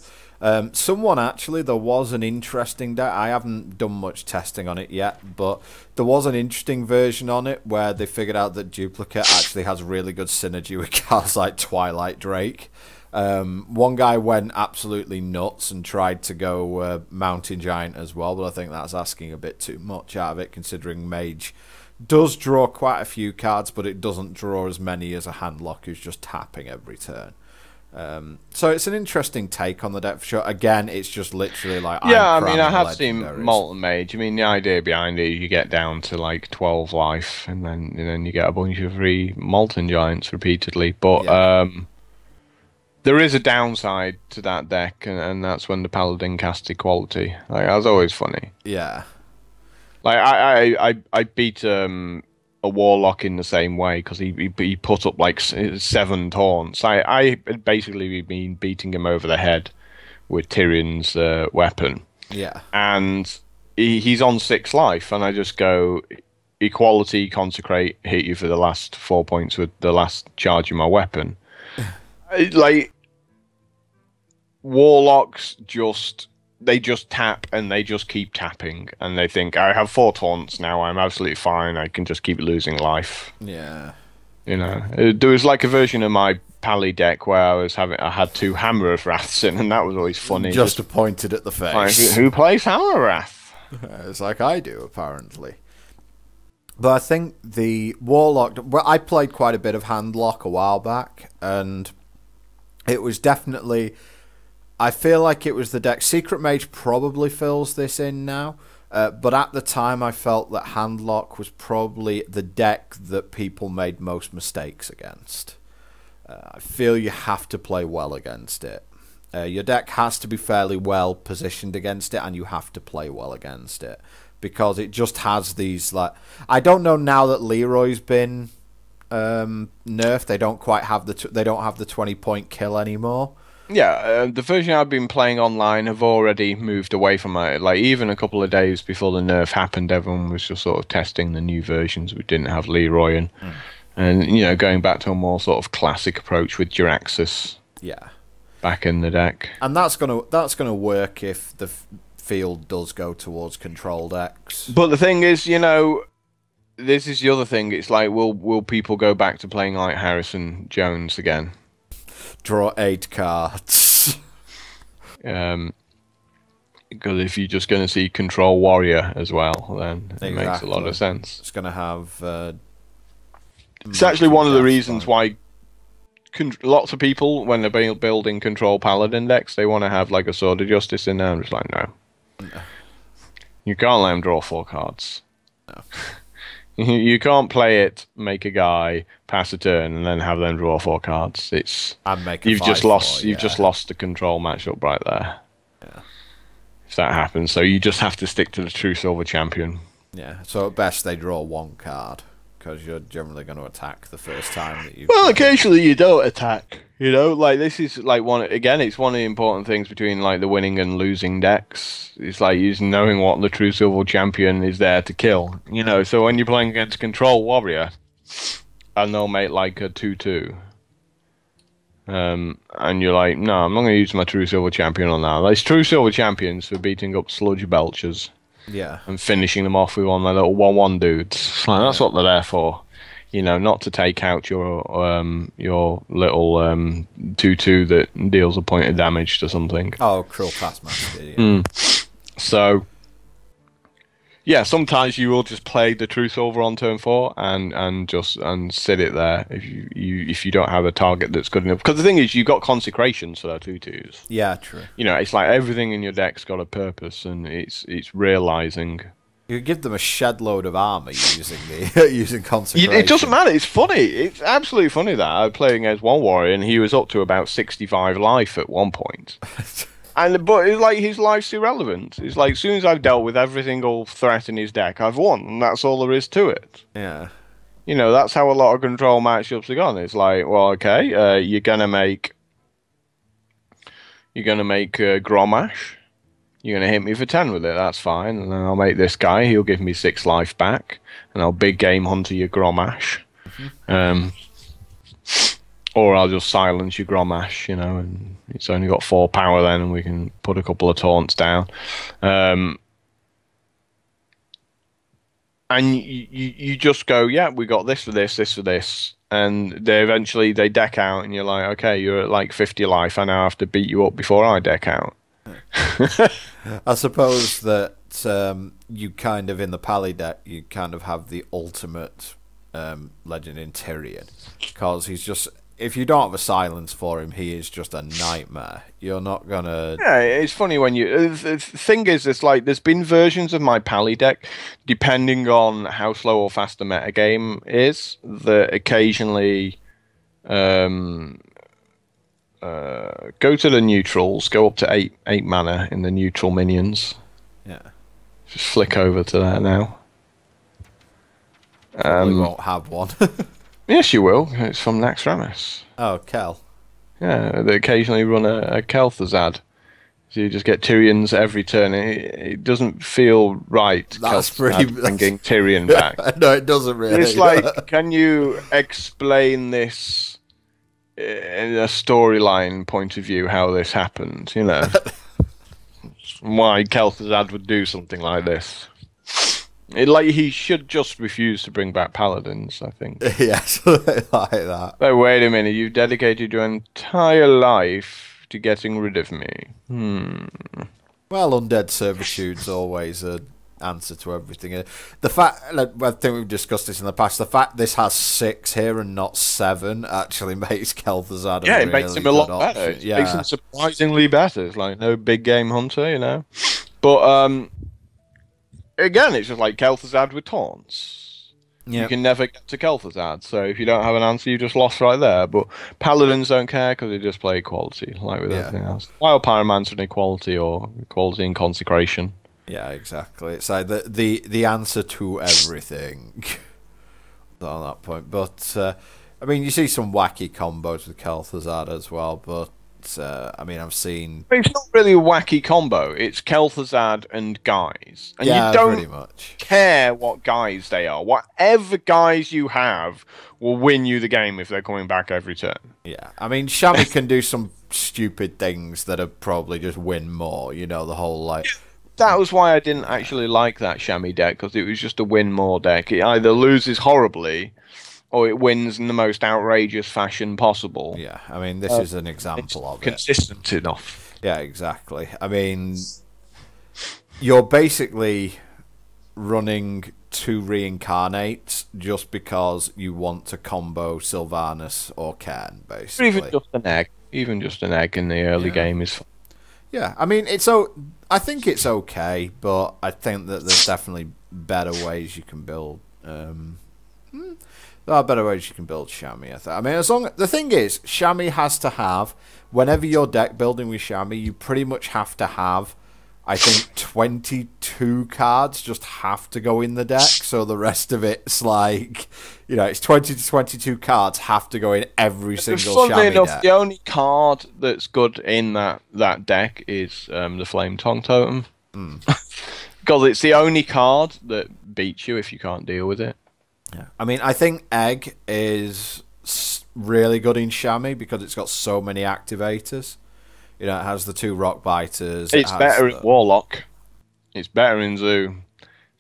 Someone actually, there was an interesting deck. I haven't done much testing on it yet, but there was an interesting version on it where they figured out that duplicate actually has really good synergy with cards like Twilight Drake. One guy went absolutely nuts and tried to go Mountain Giant as well, but I think that's asking a bit too much out of it, considering Mage does draw quite a few cards, but it doesn't draw as many as a Handlock who's just tapping every turn. So it's an interesting take on the deck for sure. Again, it's just literally like, yeah, I mean, I have seen Molten Mage. I mean, the idea behind it is you get down to like 12 life, and then you get a bunch of free Molten Giants repeatedly, but yeah. There is a downside to that deck, and that's when the Paladin cast equality. Like, that's always funny. Yeah. Like, I beat a Warlock in the same way, because he put up like 7 taunts. I had basically been beating him over the head with Tyrion's weapon. Yeah. And he's on 6 life, and I just go, equality, consecrate, hit you for the last 4 points with the last charge of my weapon. Like, Warlocks just tap, and they just keep tapping, and they think, I have 4 taunts now, I'm absolutely fine, I can just keep losing life. Yeah. You know, there was like a version of my Pally deck where I had 2 Hammer of Wraths in, and that was always funny. Just pointed at the face. Like, who plays Hammer Wrath? It's like I do, apparently. But I think the Warlock... Well, I played quite a bit of Handlock a while back, and it was definitely... I feel like it was the deck. Secret Mage probably fills this in now, but at the time I felt that Handlock was probably the deck that people made most mistakes against. I feel you have to play well against it. Your deck has to be fairly well positioned against it, and you have to play well against it, because it just has these, like... I don't know now that Leroy's been nerfed. They don't quite have the 20-point kill anymore. Yeah, the version I've been playing online have already moved away from it. Like, even a couple of days before the nerf happened, everyone was just sort of testing the new versions. We didn't have Leroy in. And, you know, going back to a more sort of classic approach with Jiraxxus. Yeah. Back in the deck. And that's gonna work if the field does go towards control decks. But the thing is, you know, this is the other thing. It's like, will people go back to playing like Harrison Jones again? Draw 8 cards. Because if you're just going to see Control Warrior as well, then it makes a lot of sense. It's going to have... it's actually one of the reasons why lots of people, when they're building Control Paladin decks, they want to have like a Sword of Justice in there. I'm just like, no. You can't let them draw 4 cards. No. You can't play it, make a guy, pass a turn, and then have them draw 4 cards. It's And make a you've just 5/4, lost. You've yeah. just lost the control matchup right there. Yeah. If that happens, so you just have to stick to the true silver champion. Yeah. So at best they draw 1 card because you're generally going to attack the first time that you. Well, occasionally you don't attack. You know, like this is like one again. It's one of the important things between like the winning and losing decks. It's like using knowing what the true silver champion is there to kill. You know, so when you're playing against control warrior, and they'll make like a 2/2. And you're like, no, I'm not going to use my true silver champion on that. There's true silver champions for beating up sludge belchers. Yeah. And finishing them off with one of my little 1/1 dudes. Like, that's what they're there for. You know, not to take out your little 2/2 that deals a point of damage to something. Oh, Cruel Taskmaster. Yeah. So, yeah, sometimes you will just play the true silver on turn 4 and sit it there if you don't have a target that's good enough. Because the thing is, you got consecrations for their 2/2s. Yeah, true. You know, it's like everything in your deck's got a purpose, and it's realizing. You could give them a shed load of armor using the using consecration. It doesn't matter. It's funny. It's absolutely funny that I was playing against one warrior and he was up to about 65 life at one point. But it's like his life's irrelevant. It's like as soon as I've dealt with every single threat in his deck, I've won, and that's all there is to it. Yeah. You know, that's how a lot of control matchups are gone. It's like, well, okay, you're gonna make Gromash. You're going to hit me for 10 with it, that's fine. And then I'll make this guy, he'll give me 6 life back. And I'll big game hunter your Gromash. Or I'll just silence your Gromash, you know, and it's only got 4 power then, and we can put a couple of taunts down. And you just go, yeah, we got this for this, this for this. And they deck out, and you're like, okay, you're at like 50 life, I now have to beat you up before I deck out. I suppose that you kind of in the Pally deck you kind of have the ultimate legend in Tyrion, because he's just, if you don't have a silence for him, he is just a nightmare. You're not gonna. Yeah, it's funny when you. The thing is, it's like there's been versions of my Pally deck, depending on how slow or fast the metagame is, that occasionally. Go to the neutrals, go up to 8 mana in the neutral minions. Yeah. Just flick over to that now. Probably won't have one. Yes, you will. It's from Naxxramas. Oh, Kel. Yeah, they occasionally run a Kel'Thuzad. So you just get Tyrions every turn. It doesn't feel right. That's pretty. Bringing Tyrion back. No, it doesn't really. It's like, can you explain this in a storyline point of view how this happened? You know, why Kel'Thuzad would do something like this. He should just refuse to bring back Paladins, I think. Yes, like that. But wait a minute, you've dedicated your entire life to getting rid of me. Well, undead servitude's always an answer to everything. The fact, I think we've discussed this in the past, the fact this has 6 here and not 7 actually makes Kel'Thuzad a really makes him a lot better. It makes him surprisingly better. It's like no big game hunter, you know. But again, it's just like Kel'Thuzad with taunts. Yep. You can never get to Kel'Thuzad, so if you don't have an answer, you just lost right there. But Paladins don't care because they just play equality, like with everything else. While Pyromancer an equality or equality in consecration. Yeah, exactly. It's like the answer to everything on that point. But I mean, you see some wacky combos with Kel'Thuzad as well, but. I mean, I've seen. It's not really a wacky combo. It's Kel'Thuzad and guys, and you don't pretty much care what guys they are. Whatever guys you have will win you the game if they're coming back every turn. Yeah, I mean, Shaman can do some stupid things that are probably just win more. You know, the whole like. That was why I didn't actually like that Shami deck, because it was just a win more deck. It either loses horribly, or it wins in the most outrageous fashion possible. Yeah, I mean, this is an example of it. Consistent enough. Yeah, exactly. I mean, you're basically running 2 reincarnates just because you want to combo Sylvanas or Cairn, basically. Or even just an egg. Even just an egg in the early game is fine. Yeah, I mean, I think it's okay, but I think that there's definitely better ways you can build There are better ways you can build Chamois. I mean, the thing is, Chamois has to have, whenever you're deck building with Chamois, you pretty much have to have, I think, 22 cards just have to go in the deck. So the rest of it's like, it's 20 to 22 cards have to go in every single Chamois enough, deck. The only card that's good in that deck is the Flame Tongue Totem. Because it's the only card that beats you if you can't deal with it. Yeah. I mean, I think Egg is really good in Chamois because it's got so many activators. It has the 2 rock biters. It's better in Warlock. It's better in Zoo.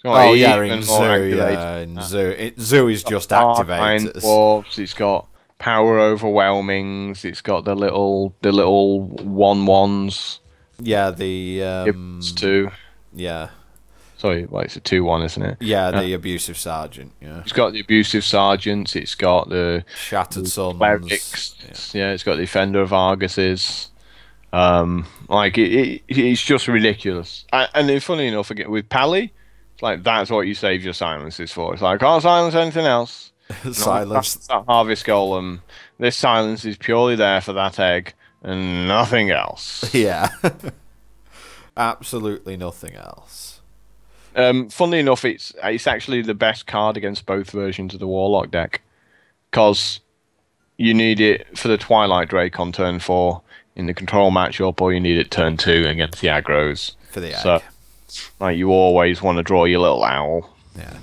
In Zoo. Zoo is just activators. Dwarves. It's got power overwhelmings. It's got the little 1/1s. Yeah, the two. Yeah. Sorry, it's a 2/1, isn't it? Yeah, the Abusive Sergeant, yeah. It's got the Abusive Sergeants, it's got the Shattered Suns. Clerics, yeah, it's got the Defender of Arguses. It's just ridiculous. And funny enough, again, with Pally, it's like, that's what you save your silences for. It's like, I can't silence anything else. Silence. That Harvest Golem. This silence is purely there for that egg and nothing else. Yeah. Absolutely nothing else. Funnily enough, it's actually the best card against both versions of the Warlock deck, because you need it for the Twilight Drake on turn 4 in the control matchup, or you need it turn 2 against the aggros. For the egg. So, you always want to draw your little owl. Yeah.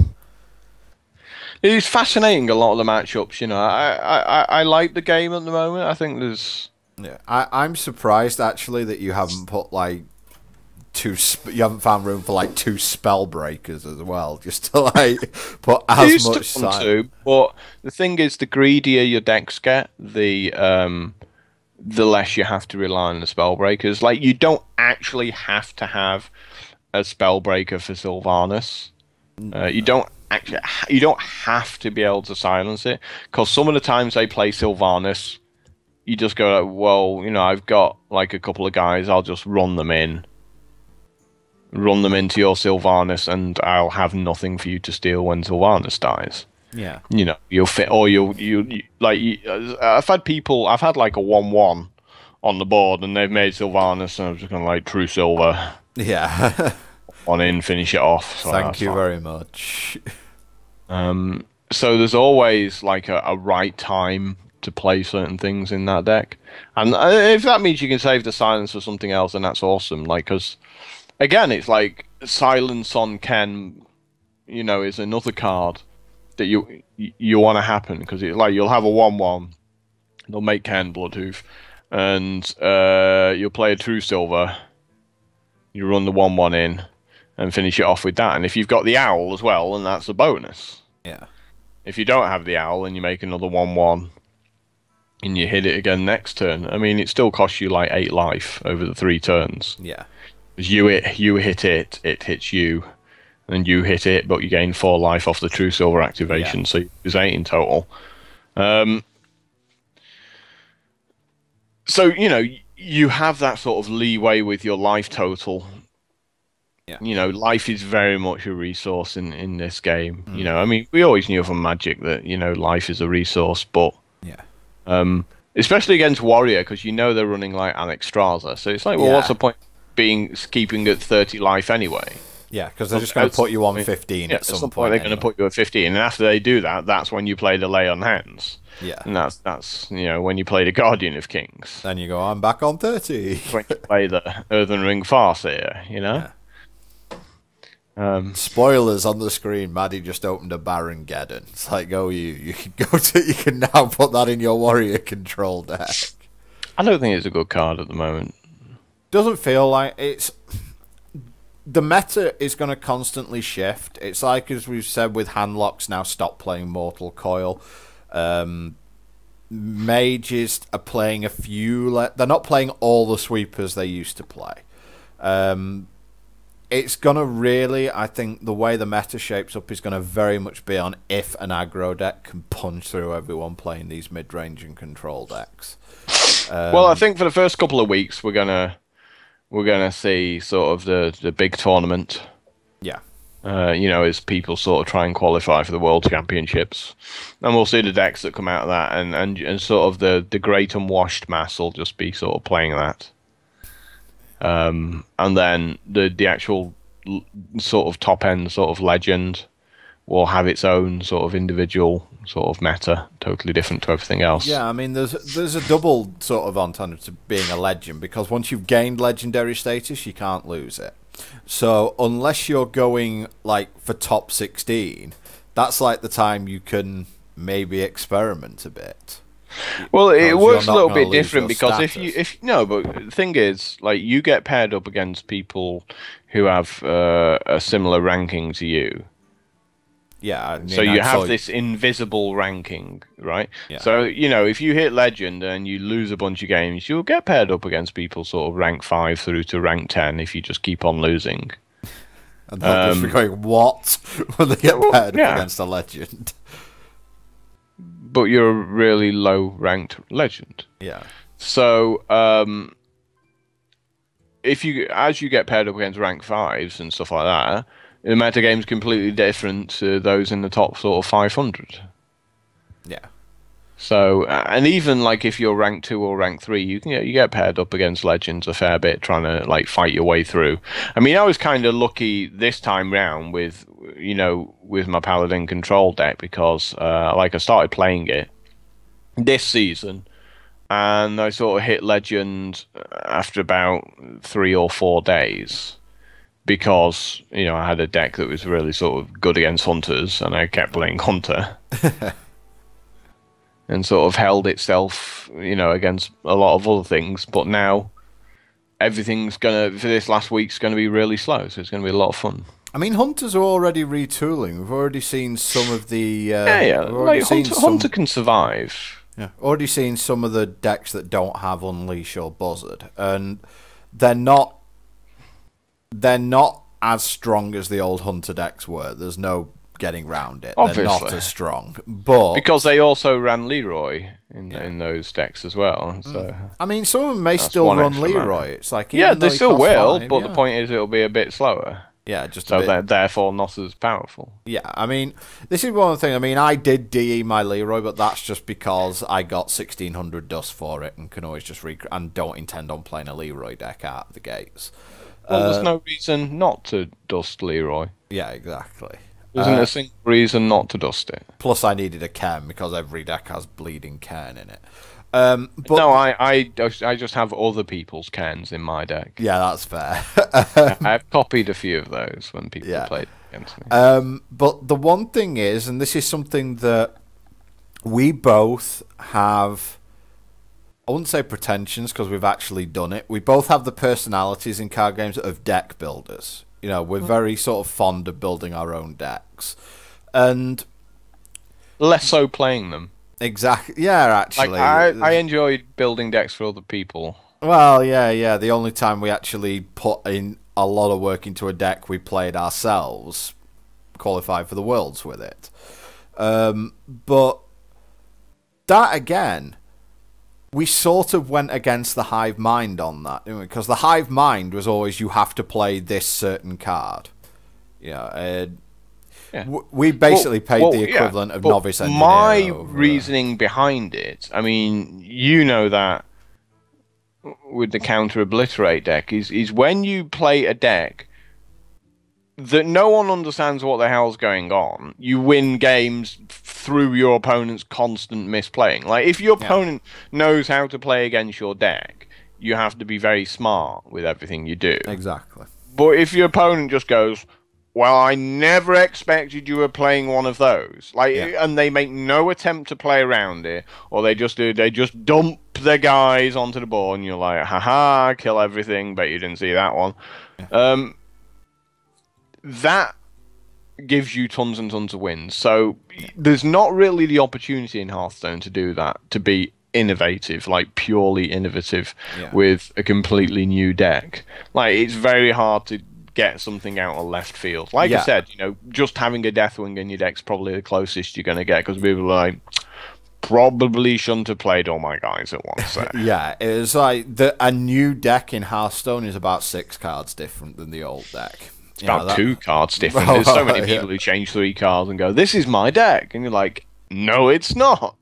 It's fascinating, a lot of the matchups. I like the game at the moment. I think there's. Yeah, I'm surprised actually that you haven't put you haven't found room for 2 spell breakers as well, just to put as much silence. But the thing is, the greedier your decks get, the less you have to rely on the spell breakers. You don't actually have to have a spell breaker for Sylvanas. You don't have to be able to silence it, because some of the times they play Sylvanas, you just go, well, I've got a couple of guys, I'll just run them into your Sylvanas, and I'll have nothing for you to steal when Sylvanas dies. Yeah. You'll fit, or I've had a 1/1 on the board, and they've made Sylvanas, and I'm just going True Silver. Yeah. On in, finish it off. So Thank you very much. So there's always a right time to play certain things in that deck, and if that means you can save the silence for something else, then that's awesome. Because again, it's silence on Ken, is another card that you want to happen, because you'll have a 1/1, they'll make Ken Bloodhoof, and you'll play a True Silver, you run the 1/1 in, and finish it off with that. And if you've got the owl as well, then that's a bonus. Yeah. If you don't have the owl, and you make another 1/1, and you hit it again next turn, I mean, it still costs you 8 life over the 3 turns. Yeah. You hit it, it hits you, and you hit it, but you gain 4 life off the True Silver activation, so it's 8 in total. So, you have that sort of leeway with your life total. Yeah. Life is very much a resource in this game. I mean, we always knew from Magic that, life is a resource, but especially against Warrior, because they're running Naxxramas. So it's what's the point keeping at 30 life anyway? Yeah, because they're just going to put you on 15 at some point. They're going to put you at 15, and after they do that, that's when you play the Lay on Hands. Yeah. And that's when you play the Guardian of Kings. Then you go, I'm back on 30. When you play the Earthen Ring Farseer, Yeah. Spoilers on the screen. Maddie just opened a Baron Geddon. It's you can now put that in your Warrior control deck. I don't think it's a good card at the moment. Doesn't feel like it's. The meta is going to constantly shift. It's as we've said with Handlocks now stop playing Mortal Coil. Mages are playing a few. They're not playing all the sweepers they used to play. It's going to really, I think, the way the meta shapes up is going to very much be on if an aggro deck can punch through everyone playing these mid-range and control decks. Well, I think for the first couple of weeks we're gonna see sort of the big tournament. Yeah. As people sort of try and qualify for the World Championships. And we'll see the decks that come out of that, and sort of the great unwashed mass will just be sort of playing that. And then the actual sort of top end sort of legend will have its own sort of individual sort of meta, totally different to everything else. Yeah, I mean, there's a double sort of entendre to being a legend, because once you've gained legendary status, you can't lose it. So unless you're going like for top 16, that's like the time you can maybe experiment a bit. Well, it works a little bit different because but the thing is, like, you get paired up against people who have a similar ranking to you. Yeah, I mean, so you have this invisible ranking, right? Yeah. So, if you hit Legend and you lose a bunch of games, you'll get paired up against people sort of rank 5 through to rank 10 if you just keep on losing. And they'll just be going, what? When they get paired up against a Legend. But you're a really low-ranked Legend. Yeah. So, as you get paired up against rank 5s and stuff like that, the metagame's completely different to those in the top sort of 500. Yeah. So, and even like if you're rank 2 or rank 3, you get paired up against legends a fair bit, trying to like fight your way through. I mean, I was kind of lucky this time round with my Paladin control deck, because I started playing it this season, and I sort of hit legend after about 3 or 4 days. Because, I had a deck that was really sort of good against hunters, and I kept playing hunter. And sort of held itself, against a lot of other things. But now, everything's for this last week's going to be really slow, so it's going to be a lot of fun. I mean, hunters are already retooling. We've already seen some of the... Hunter can survive. Yeah, already seen some of the decks that don't have Unleash or Buzzard. And they're not as strong as the old Hunter decks were. There's no getting round it. Obviously. They're not as strong. But because they also ran Leroy in those decks as well. So I mean, some of them may still run Leroy. It's like, they still will, but the point is it'll be a bit slower. Yeah, just so they're therefore not as powerful. Yeah, I mean, this is one of the things. I mean, I did DE my Leroy, but that's just because I got 1600 dust for it and can always just and don't intend on playing a Leroy deck out of the gates. Well, there's no reason not to dust Leroy. Yeah, exactly. There isn't a single reason not to dust it. Plus, I needed a Cairn because every deck has bleeding Cairn in it. But no, I just have other people's Cairns in my deck. Yeah, that's fair. I've copied a few of those when people played against me. But the one thing is, and this is something that we both have... I wouldn't say pretensions, because we've actually done it. We both have the personalities in card games of deck builders. We're very sort of fond of building our own decks. And less so playing them. Exactly. Yeah, actually. Like, I enjoyed building decks for other people. Well, yeah. The only time we actually put in a lot of work into a deck we played ourselves, qualified for the Worlds with it. But that, again... we sort of went against the hive mind on that, didn't we? Because the hive mind was always, you have to play this certain card. We basically paid the equivalent of novice engineer. My reasoning behind it, I mean, that with the counter obliterate deck is when you play a deck that no one understands what the hell's going on, you win games through your opponent's constant misplaying. Like, if your opponent knows how to play against your deck, you have to be very smart with everything you do. Exactly. But if your opponent just goes, well, I never expected you were playing one of those, and they make no attempt to play around it, or they just dump their guys onto the board, and you're like, haha, kill everything, bet you didn't see that one. Yeah. That gives you tons and tons of wins. So there's not really the opportunity in Hearthstone to do that, to be innovative, like purely innovative with a completely new deck. Like, it's very hard to get something out of left field. Like I said, just having a Deathwing in your deck's probably the closest you're going to get, because people are like, probably shouldn't have played all my guys at once there. Yeah, it's like a new deck in Hearthstone is about 6 cards different than the old deck. It's about 2 cards different. There's so many people who change 3 cards and go, "This is my deck," and you're like, "No, it's not."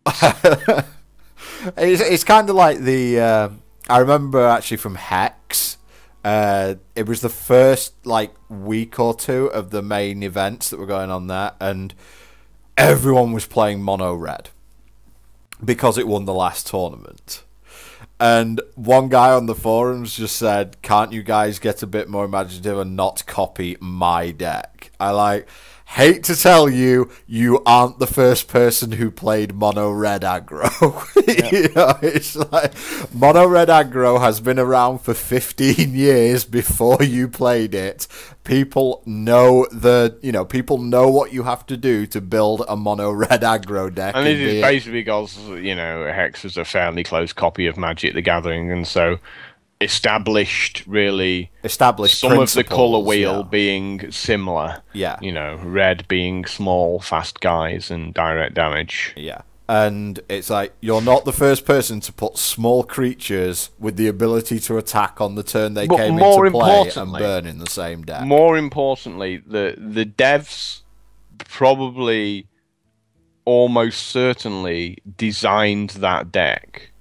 It's kind of like the. I remember actually from Hex. It was the first like week or 2 of the main events that were going on there, and everyone was playing mono red because it won the last tournament. And one guy on the forums just said, "Can't you guys get a bit more imaginative and not copy my deck?" I hate to tell you, you aren't the first person who played mono red aggro. You know, it's like mono red aggro has been around for 15 years before you played it. People know people know what you have to do to build a mono red aggro deck. And this is basically because, Hex is a fairly close copy of Magic the Gathering, and so established some of the colour wheel being similar. Yeah. Red being small, fast guys and direct damage. Yeah. And it's like, you're not the first person to put small creatures with the ability to attack on the turn they came into play and burn in the same deck. More importantly, the devs probably almost certainly designed that deck.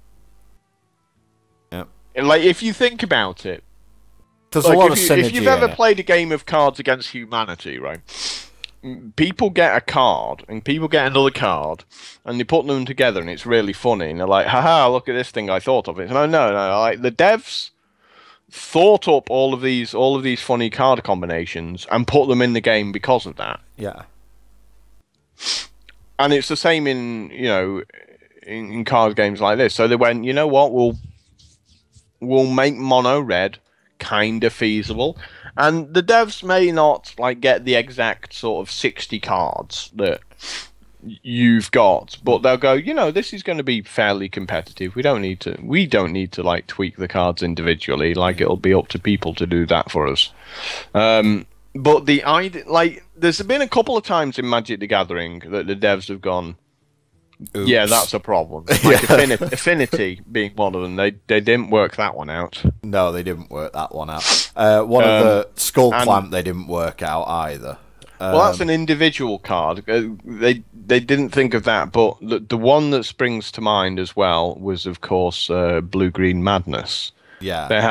Like, if you think about it, there's a lot of synergy. If you've ever played a game of Cards Against Humanity, right? People get a card, and people get another card, and they put them together, and it's really funny. And they're like, "Haha! Look at this thing I thought of." It. No. Like, the devs thought up all of these funny card combinations and put them in the game because of that. Yeah. And it's the same in card games like this. So they went, you know what? We'll make mono red kind of feasible, and the devs may not get the exact sort of 60 cards that you've got, but they'll go, this is going to be fairly competitive. We don't need to tweak the cards individually. It'll be up to people to do that for us. But the idea, there's been a couple of times in Magic the Gathering that the devs have gone, "Oops. Yeah, that's a problem." Affinity being one of them. They didn't work that one out. No, they didn't work that one out. One of the Skull Clamp they didn't work out either. Well, that's an individual card. They didn't think of that, but the one that springs to mind as well was, of course, Blue-Green Madness. Yeah, they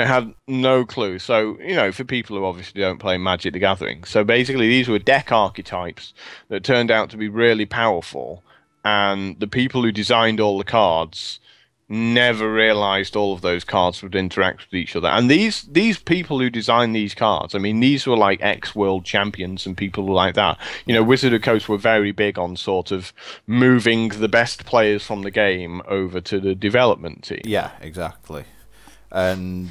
had no clue. So for people who obviously don't play Magic the Gathering, so basically these were deck archetypes that turned out to be really powerful. And the people who designed all the cards never realized all of those cards would interact with each other. And these people who designed these cards, I mean, these were like ex-world champions and people like that. Wizard of the Coast were very big on sort of moving the best players from the game over to the development team. Yeah, exactly. And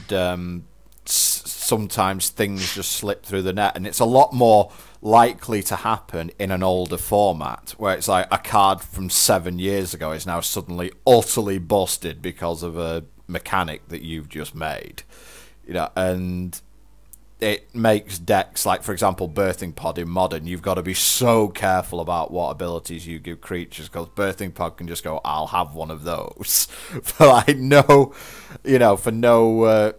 sometimes things just slip through the net, and it's a lot more likely to happen in an older format where it's like a card from 7 years ago is now suddenly utterly busted because of a mechanic that you've just made, and it makes decks like, for example, Birthing Pod in Modern. You've got to be so careful about what abilities you give creatures, because Birthing Pod can just go, "I'll have one of those," for no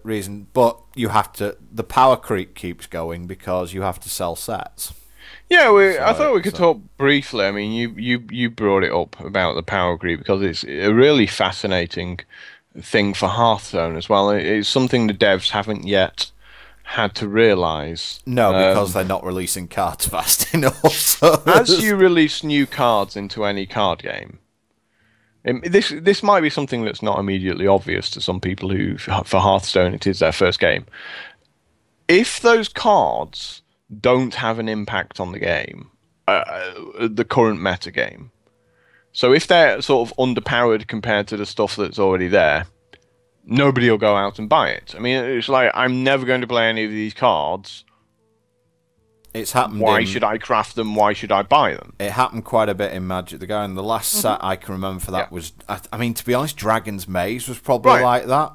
reason. But you have to. The power creep keeps going because you have to sell sets. Yeah, I thought we could talk briefly. I mean, you brought it up about the power creep because it's a really fascinating thing for Hearthstone as well. It's something the devs haven't yet had to realise. No, because they're not releasing cards fast enough. So as you release new cards into any card game, this might be something that's not immediately obvious to some people who, for Hearthstone, it is their first game. If those cards don't have an impact on the game, the current metagame, so if they're sort of underpowered compared to the stuff that's already there, nobody will go out and buy it. I mean, it's like, I'm never going to play any of these cards. It's happened. Why should I craft them? Why should I buy them? It happened quite a bit in Magic the Gathering. The last set I can remember for that was, I mean, to be honest, Dragon's Maze was probably like that.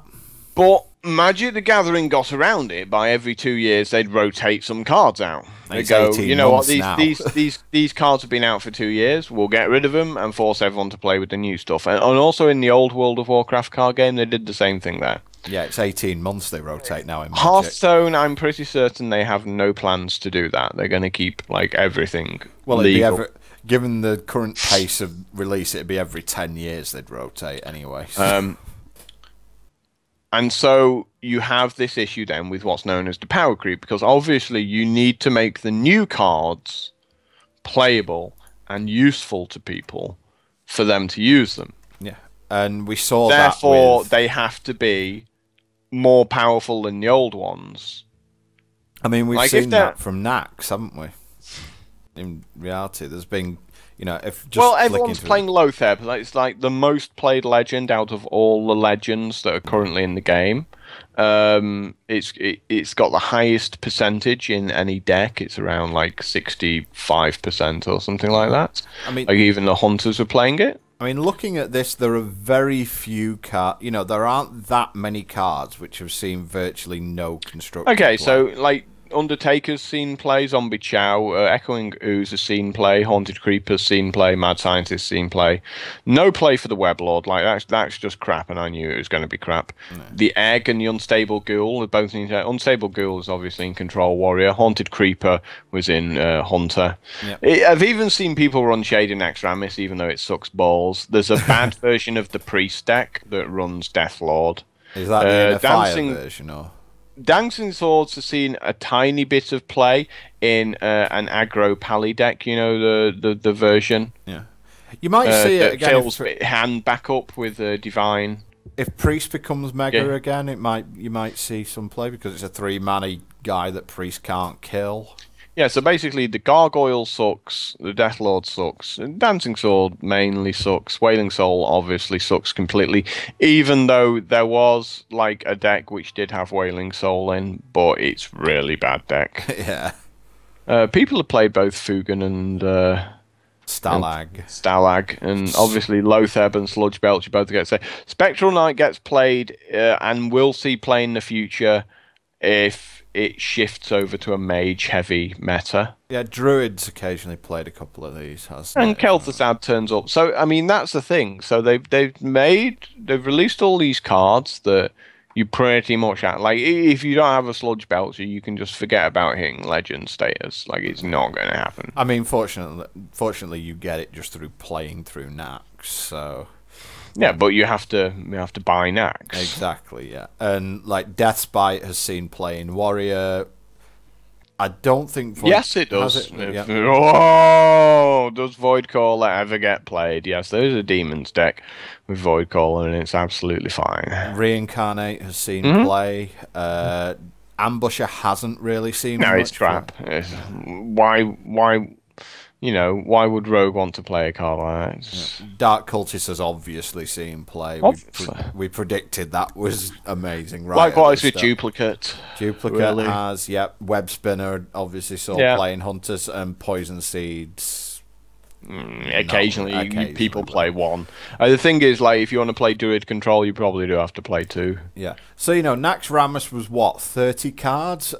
But Magic the Gathering got around it by every 2 years they'd rotate some cards out. They go, you know what, these cards have been out for 2 years, we'll get rid of them and force everyone to play with the new stuff. And also in the old World of Warcraft card game, they did the same thing there. Yeah, it's 18 months they rotate now in Magic. Hearthstone, I'm pretty certain they have no plans to do that. They're going to keep like everything legal. Given the current pace of release, it'd be every 10 years they'd rotate anyway. And so you have this issue then with what's known as the power creep, because obviously you need to make the new cards playable and useful to people for them to use them. Yeah, and we saw Therefore, they have to be more powerful than the old ones. I mean, we've seen that from Naxx, haven't we? In reality, there's been, everyone's playing Lothar, but it's like the most played legend out of all the legends that are currently in the game. It's got the highest percentage in any deck. It's around like 65% or something like that. I mean, like even the hunters are playing it. I mean, looking at this, there are very few cards. There aren't that many cards which have seen virtually no construction. Okay, so like Undertaker's seen play, Zombie Chow, Echoing Ooze has seen play, Haunted Creeper's seen play, Mad Scientist's seen play. No play for the Weblord. Like that's just crap, and I knew it was going to be crap. No. The Egg and the Unstable Ghoul are both in. Unstable Ghoul is obviously in Control Warrior. Haunted Creeper was in Hunter. Yep. I've even seen people run Shade in Naxxramas, even though it sucks balls. There's a bad version of the Priest deck that runs Deathlord. Is that the fire version or? Dancing Swords has seen a tiny bit of play in an aggro pally deck, the version. Yeah. You might see it again. Fills hand back up with Divine. If Priest becomes Mega again, you might see some play because it's a 3-mana guy that Priest can't kill. Yeah, so basically the Gargoyle sucks, the Deathlord sucks, Dancing Sword mainly sucks, Wailing Soul obviously sucks completely, even though there was like a deck which did have Wailing Soul in, but it's really bad deck. Yeah. People have played both Fugan and Stalag, and obviously Lothar and Sludge Belch you both get to say. Spectral Knight gets played and will see play in the future if it shifts over to a mage-heavy meta. Yeah, Druids occasionally played a couple of these, hasn't and Kel'Thuzad turns up. So I mean, that's the thing. So they've released all these cards that you pretty much like. If you don't have a Sludge Belcher, you can just forget about hitting Legend status. Like it's not going to happen. I mean, fortunately, you get it just through playing through Naxx. So. Yeah, but you have to buy Naxx. Exactly, yeah. And like Deathspite has seen play in Warrior. I don't think yes, it does. Oh, does Voidcaller ever get played? Yes, there's a Demons deck with Voidcaller and it's absolutely fine. Reincarnate has seen play. Ambusher hasn't really seen no, much it's crap. Why would Rogue want to play a card like that? Yeah. Dark Cultist has obviously seen play. We predicted that was amazing, right? Likewise with Duplicate. Duplicate has, yep. Web Spinner obviously saw playing Hunters and Poison Seeds. Occasionally people play one. The thing is, like, if you want to play Druid Control, you probably do have to play two. Yeah. So, Naxxramas was what, 30 cards?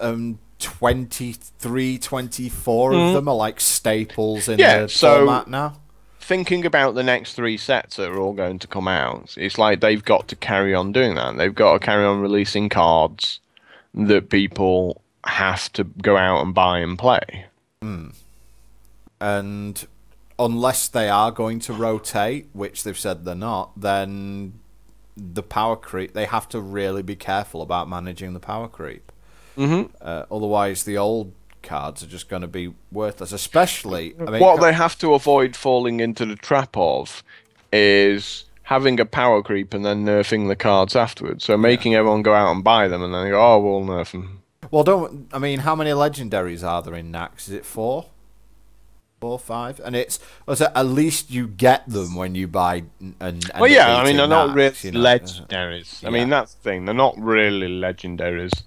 23, 24 of them are like staples in the format now. Thinking about the next 3 sets that are all going to come out, it's like they've got to carry on doing that. They've got to carry on releasing cards that people have to go out and buy and play. And unless they are going to rotate, which they've said they're not, then the power creep, they have to really be careful about managing the power creep. Otherwise, the old cards are just going to be worthless. Especially, what they have to avoid falling into the trap of is having a power creep and then nerfing the cards afterwards. So making everyone go out and buy them and then go, oh, we'll nerf them. Well, how many legendaries are there in Naxx? Is it 4? 4, 5? And at least you get them when you buy they're not really legendaries. I mean, that's the thing. They're not really legendaries.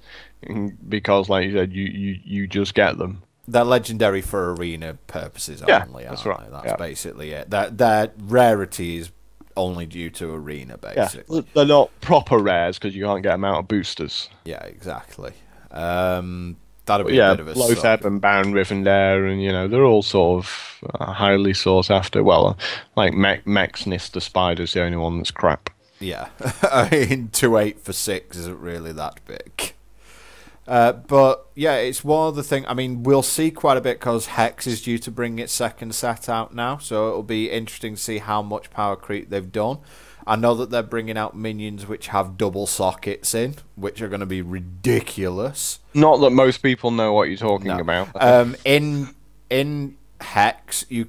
Because, like you said, you just get them. They're legendary for arena purposes only. That's right. That's basically it. Their rarity is only due to arena, basically. Yeah. They're not proper rares because you can't get them out of boosters. Yeah, exactly. That'll be a bit of a Lothar and Baron Rivendare, and they're all sort of highly sought after. Well, like Mexnist the Spider's the only one that's crap. Yeah, I mean 2/8 for 6 isn't really that big. But yeah, it's one of the things. I mean, we'll see quite a bit because Hex is due to bring its second set out now, so it'll be interesting to see how much power creep they've done. I know that they're bringing out minions which have double sockets in, which are going to be ridiculous. Not that most people know what you're talking about. In Hex, you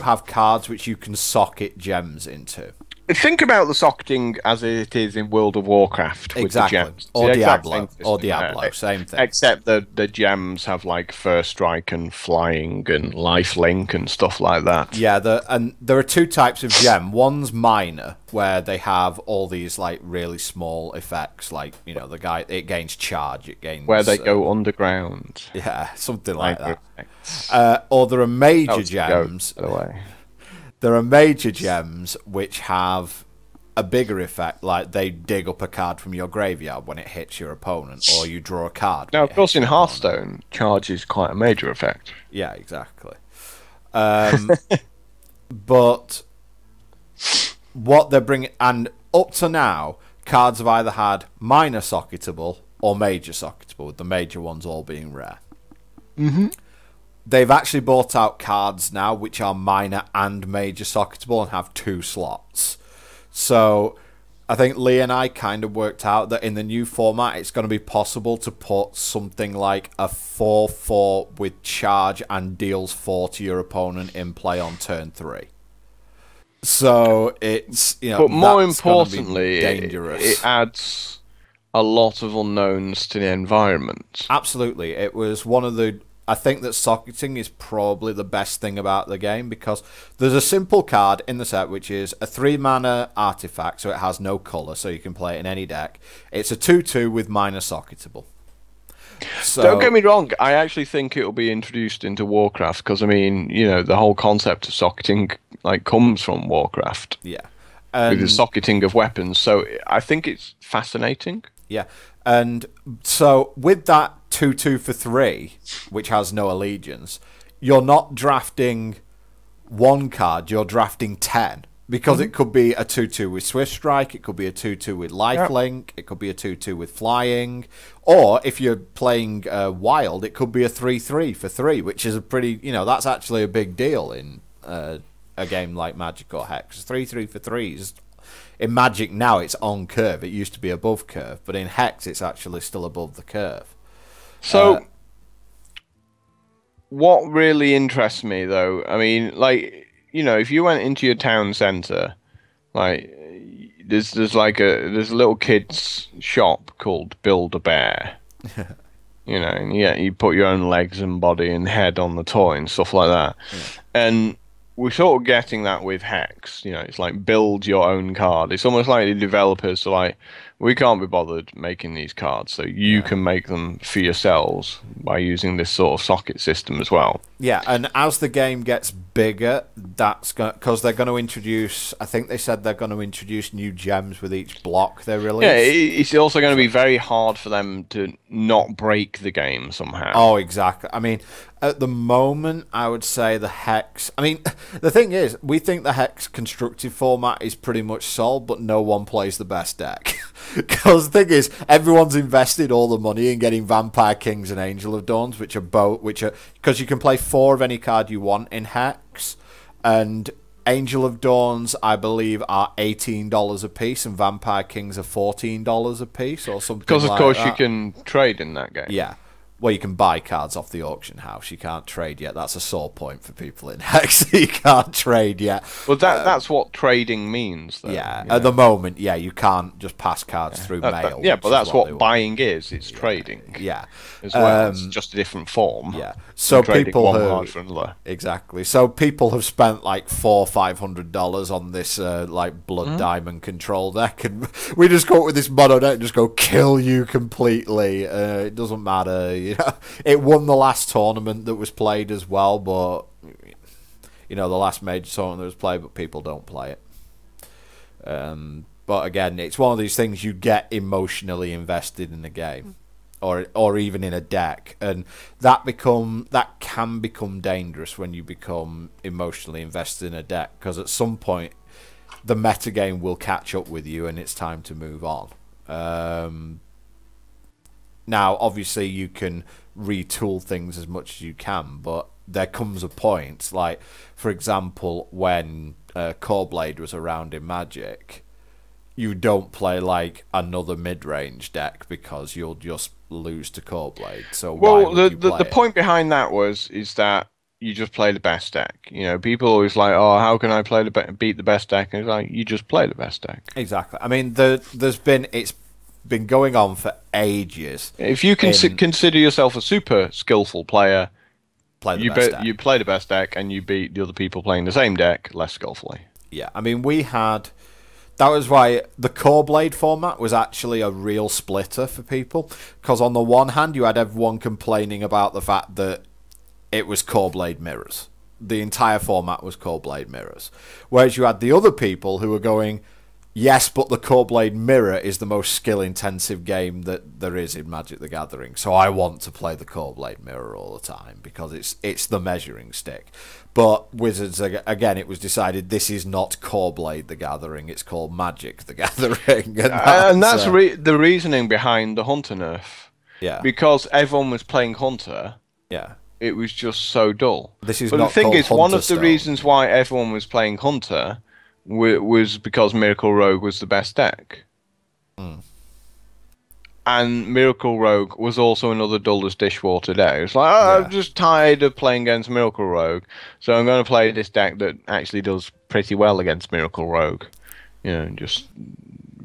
have cards which you can socket gems into. Think about the socketing as it is in World of Warcraft with the gems. Or Diablo, same thing. Except the gems have like First Strike and Flying and Lifelink and stuff like that. Yeah, and there are two types of gem. One's minor, where they have all these like really small effects, like it gains charge, it gains where they go underground. Yeah, something like that. Or there are major gems. By the way. There are major gems which have a bigger effect, like they dig up a card from your graveyard when it hits your opponent, or you draw a card. Now, of course, in Hearthstone, charge is quite a major effect. Yeah, exactly. But what they're bringing, and up to now, cards have either had minor socketable or major socketable, with the major ones all being rare. Mm-hmm. They've actually brought out cards now which are minor and major socketable and have 2 slots. So I think Lee and I kind of worked out that in the new format it's going to be possible to put something like a 4/4 with charge and deals 4 to your opponent in play on turn 3. So it's, but more importantly, dangerous. It adds a lot of unknowns to the environment. Absolutely. It was one of the... I think that socketing is probably the best thing about the game, because there's a simple card in the set which is a 3-mana artifact, so it has no colour, so you can play it in any deck. It's a 2/2 with minor socketable. So, don't get me wrong, I actually think it will be introduced into Warcraft, because I mean, the whole concept of socketing comes from Warcraft. Yeah. With the socketing of weapons, so I think it's fascinating. Yeah. And so with that 2/2 for 3, which has no allegiance, you're not drafting 1 card, you're drafting 10. Because it could be a 2/2 with Swift Strike, it could be a 2/2 with Lifelink, it could be a 2/2 with Flying, or if you're playing Wild, it could be a 3/3 for 3, which is a pretty, that's actually a big deal in a game like Magic or Hex. 3/3 for 3s. In Magic now, it's on curve. It used to be above curve, but in Hex, it's actually still above the curve. So, what really interests me, though, I mean, if you went into your town centre, there's a little kid's shop called Build-A-Bear. And you put your own legs and body and head on the toy and stuff like that. Yeah. And we're sort of getting that with Hex. It's like build your own card. It's almost like the developers are like, we can't be bothered making these cards, so you can make them for yourselves by using this sort of socket system as well. Yeah, and as the game gets bigger, that's because they're going to introduce, I think they said they're going to introduce new gems with each block they release. Yeah, it's also going to be very hard for them to not break the game somehow. Oh, exactly. I mean, at the moment, I would say the Hex... I mean, the thing is, we think the Hex constructive format is pretty much solved, but no one plays the best deck. Because the thing is, everyone's invested all the money in getting Vampire Kings and Angel of Dawns, which are because you can play 4 of any card you want in Hex, and Angel of Dawns, I believe, are $18 a piece, and Vampire Kings are $14 a piece, or something. Because of course you can trade in that game. Yeah. Well, you can buy cards off the auction house. You can't trade yet. That's a sore point for people in Hex. You can't trade yet. Well, that's what trading means, though. Yeah, at the moment, you can't just pass cards through mail. But that's what buying is. It's trading. Yeah. As well. It's just a different form. Yeah. So people one card for another. Exactly. So people have spent like $400-500 on this Blood Diamond control deck, and we just go up with this mono deck and just go kill you completely. It doesn't matter. It won the last tournament that was played as well, but the last major tournament that was played, but people don't play it. But again, it's one of these things you get emotionally invested in a game, or even in a deck, and that can become dangerous when you become emotionally invested in a deck, because at some point the metagame will catch up with you and it's time to move on. Now, obviously, you can retool things as much as you can, but there comes a point, like, for example, when Core Blade was around in Magic, you don't play, like, another mid-range deck because you'll just lose to Core Blade. So why would you play the point behind that is that you just play the best deck. You know, people always like, oh, how can I beat the best deck? And it's like, you just play the best deck. Exactly. I mean, it's been going on for ages. If you consider yourself a super skillful player, you play the best deck and you beat the other people playing the same deck less skillfully. Yeah, I mean, that was why the Core Blade format was actually a real splitter for people, because on the one hand, you had everyone complaining about the fact that it was Core Blade mirrors. The entire format was Core Blade mirrors. Whereas you had the other people who were going, yes, but the Core Blade mirror is the most skill-intensive game that there is in Magic the Gathering, so I want to play the Core Blade mirror all the time, because it's the measuring stick. But Wizards, again, it was decided this is not Core Blade the Gathering, it's called Magic the Gathering. And that's the reasoning behind the Hunter nerf. Yeah. Because everyone was playing Hunter. Yeah. It was just so dull. But the thing is, one of the reasons why everyone was playing Hunter was because Miracle Rogue was the best deck. Mm. And Miracle Rogue was also another dull as dishwater deck. It's like, I'm just tired of playing against Miracle Rogue, so I'm going to play this deck that actually does pretty well against Miracle Rogue. You know, just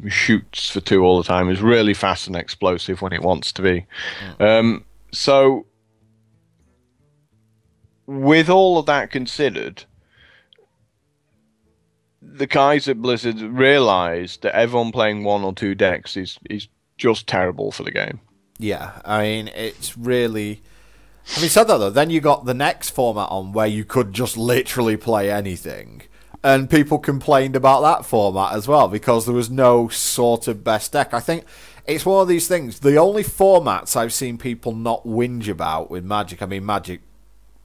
shoots for 2 all the time, is really fast and explosive when it wants to be. Mm. So, with all of that considered, the guys at Blizzard realised that everyone playing 1 or 2 decks is just terrible for the game. Yeah, I mean, it's really... Having said that, though, then you got the next format on where you could just literally play anything. And people complained about that format as well, because there was no sort of best deck. I think it's one of these things. The only formats I've seen people not whinge about with Magic... I mean, Magic,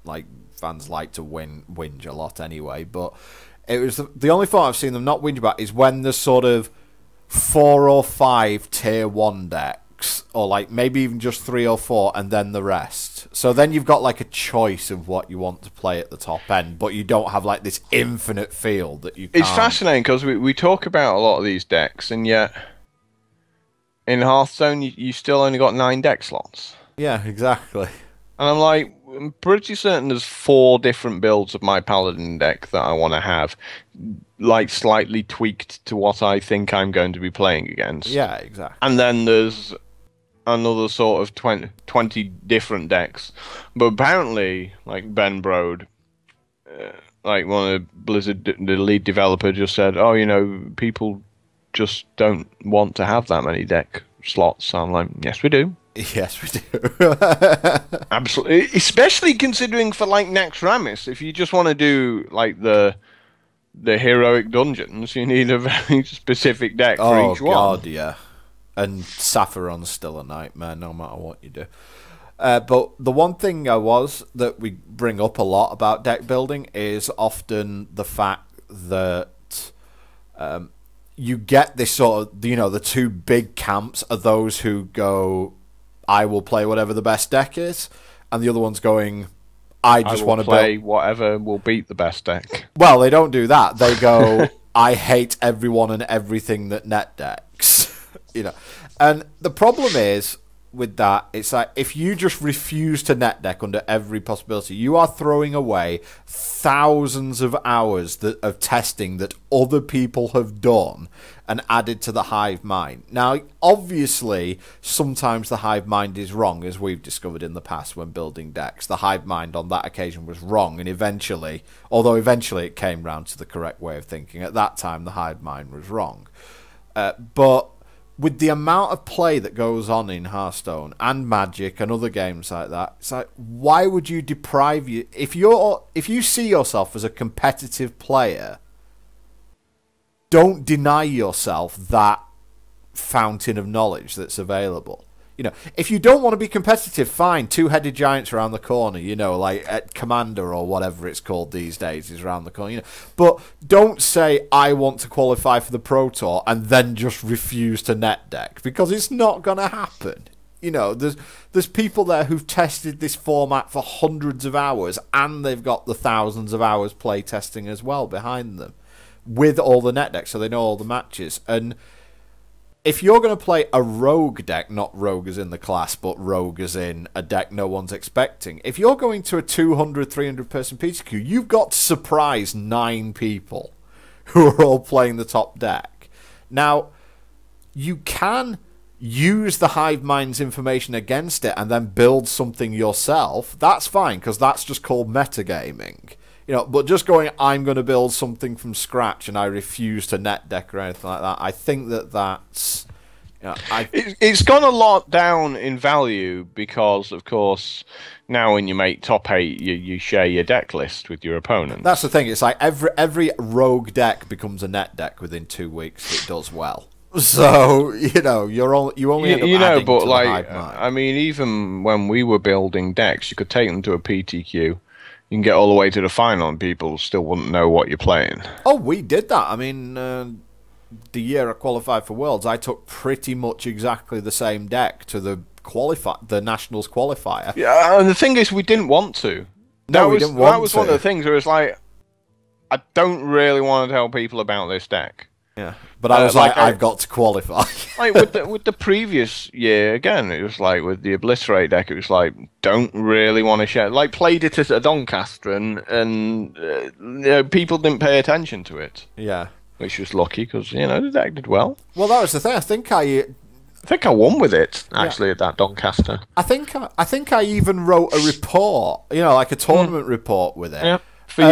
like, fans like to whinge a lot anyway, but... It was the only format I've seen them not whinge about is when there's sort of 4 or 5 tier 1 decks, or like maybe even just 3 or 4, and then the rest. So then you've got like a choice of what you want to play at the top end, but you don't have like this infinite field that you can't... It's fascinating because we talk about a lot of these decks, and yet in Hearthstone you still only got 9 deck slots. Yeah, exactly. And I'm pretty certain there's 4 different builds of my Paladin deck that I want to have, like, slightly tweaked to what I think I'm going to be playing against. Yeah, exactly. And then there's another sort of 20 different decks. But apparently, like, Ben Brode, like one of Blizzard, the lead developer, just said, oh, you know, people just don't want to have that many deck slots. So I'm like, yes, we do. Yes, we do. Absolutely, especially considering for like Naxxramas, if you just want to do like the heroic dungeons, you need a very specific deck for each one. Oh god, yeah. And Sapphiron's still a nightmare, no matter what you do. But the one thing that we bring up a lot about deck building is often the fact that you get this sort of, you know, the 2 big camps are those who go, I will play whatever the best deck is, and the other one's going, I just want to play whatever will beat the best deck. Well, they don't do that. They go, I hate everyone and everything that net decks. You know, and the problem is with that, it's like if you just refuse to net deck under every possibility, you are throwing away thousands of hours of testing that other people have done and added to the hive mind. Now, obviously, sometimes the hive mind is wrong, as we've discovered in the past when building decks. The hive mind on that occasion was wrong, and eventually it came round to the correct way of thinking. At that time, the hive mind was wrong. But with the amount of play that goes on in Hearthstone and Magic and other games like that, it's like, why would you deprive you... If you see yourself as a competitive player, don't deny yourself that fountain of knowledge that's available. You know, if you don't want to be competitive, fine. Two-headed giants around the corner. You know, like at Commander or whatever it's called these days is around the corner. You know, but don't say I want to qualify for the Pro Tour and then just refuse to net deck, because it's not gonna happen. You know, there's people there who've tested this format for hundreds of hours, and they've got the thousands of hours play testing as well behind them, with all the net decks, so they know all the matches. And if you're going to play a rogue deck, not rogue as in the class, but rogue as in a deck no one's expecting, if you're going to a 200, 300 person PTQ, you've got to surprise 9 people who are all playing the top deck. Now, you can use the hive mind's information against it and then build something yourself. That's fine, because that's just called metagaming. You know, but just going, I'm going to build something from scratch and I refuse to net deck or anything like that, I think that's... You know, it's gone a lot down in value because, of course, now when you make top 8, you share your deck list with your opponent. That's the thing. It's like every rogue deck becomes a net deck within 2 weeks if it does well. So, you know, you only end up adding but to the like, hive mind. I mean, even when we were building decks, you could take them to a PTQ. You can get all the way to the final and people still wouldn't know what you're playing. Oh, we did that. I mean, the year I qualified for Worlds, I took pretty much exactly the same deck to the Nationals qualifier. Yeah, and the thing is, we didn't want to. No, we didn't want to. That was one of the things where it's like, I don't really want to tell people about this deck. Yeah, but I was I've got to qualify. Like with the previous year, again, it was like with the Obliterate deck, it was like, don't really want to share. Like, played it at a Doncaster, and you know, people didn't pay attention to it. Yeah. Which was lucky, because, you know, the deck did well. Well, that was the thing. I think I won with it, actually, at that Doncaster. I think I even wrote a report, you know, like a tournament report with it. Yeah. For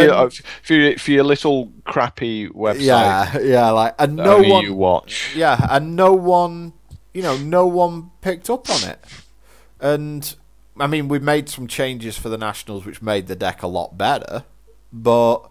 your little crappy website. Yeah, like, and no one you watch. Yeah, and no one picked up on it. And I mean, we made some changes for the Nationals which made the deck a lot better, but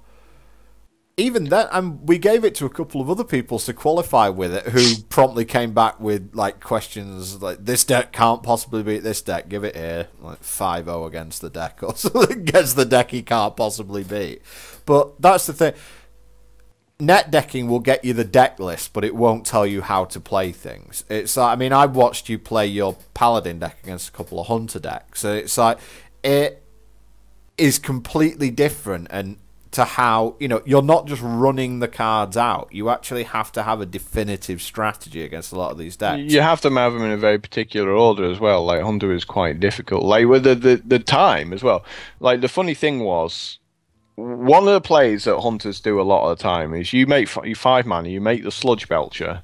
even then, and we gave it to a couple of other people to qualify with it, who promptly came back with like questions like, "This deck can't possibly beat this deck. Give it here." Like 5-0 against the deck or something against the deck he can't possibly beat. But that's the thing. Net decking will get you the deck list, but it won't tell you how to play things. It's like, I mean, I watched you play your Paladin deck against a couple of Hunter decks, so it's like it is completely different, and to how, you know, you're not just running the cards out. You actually have to have a definitive strategy against a lot of these decks. You have to have them in a very particular order as well. Like, Hunter is quite difficult. Like, with the time as well. Like, the funny thing was, one of the plays that Hunters do a lot of the time is you make 5 mana, you make the Sludge Belcher,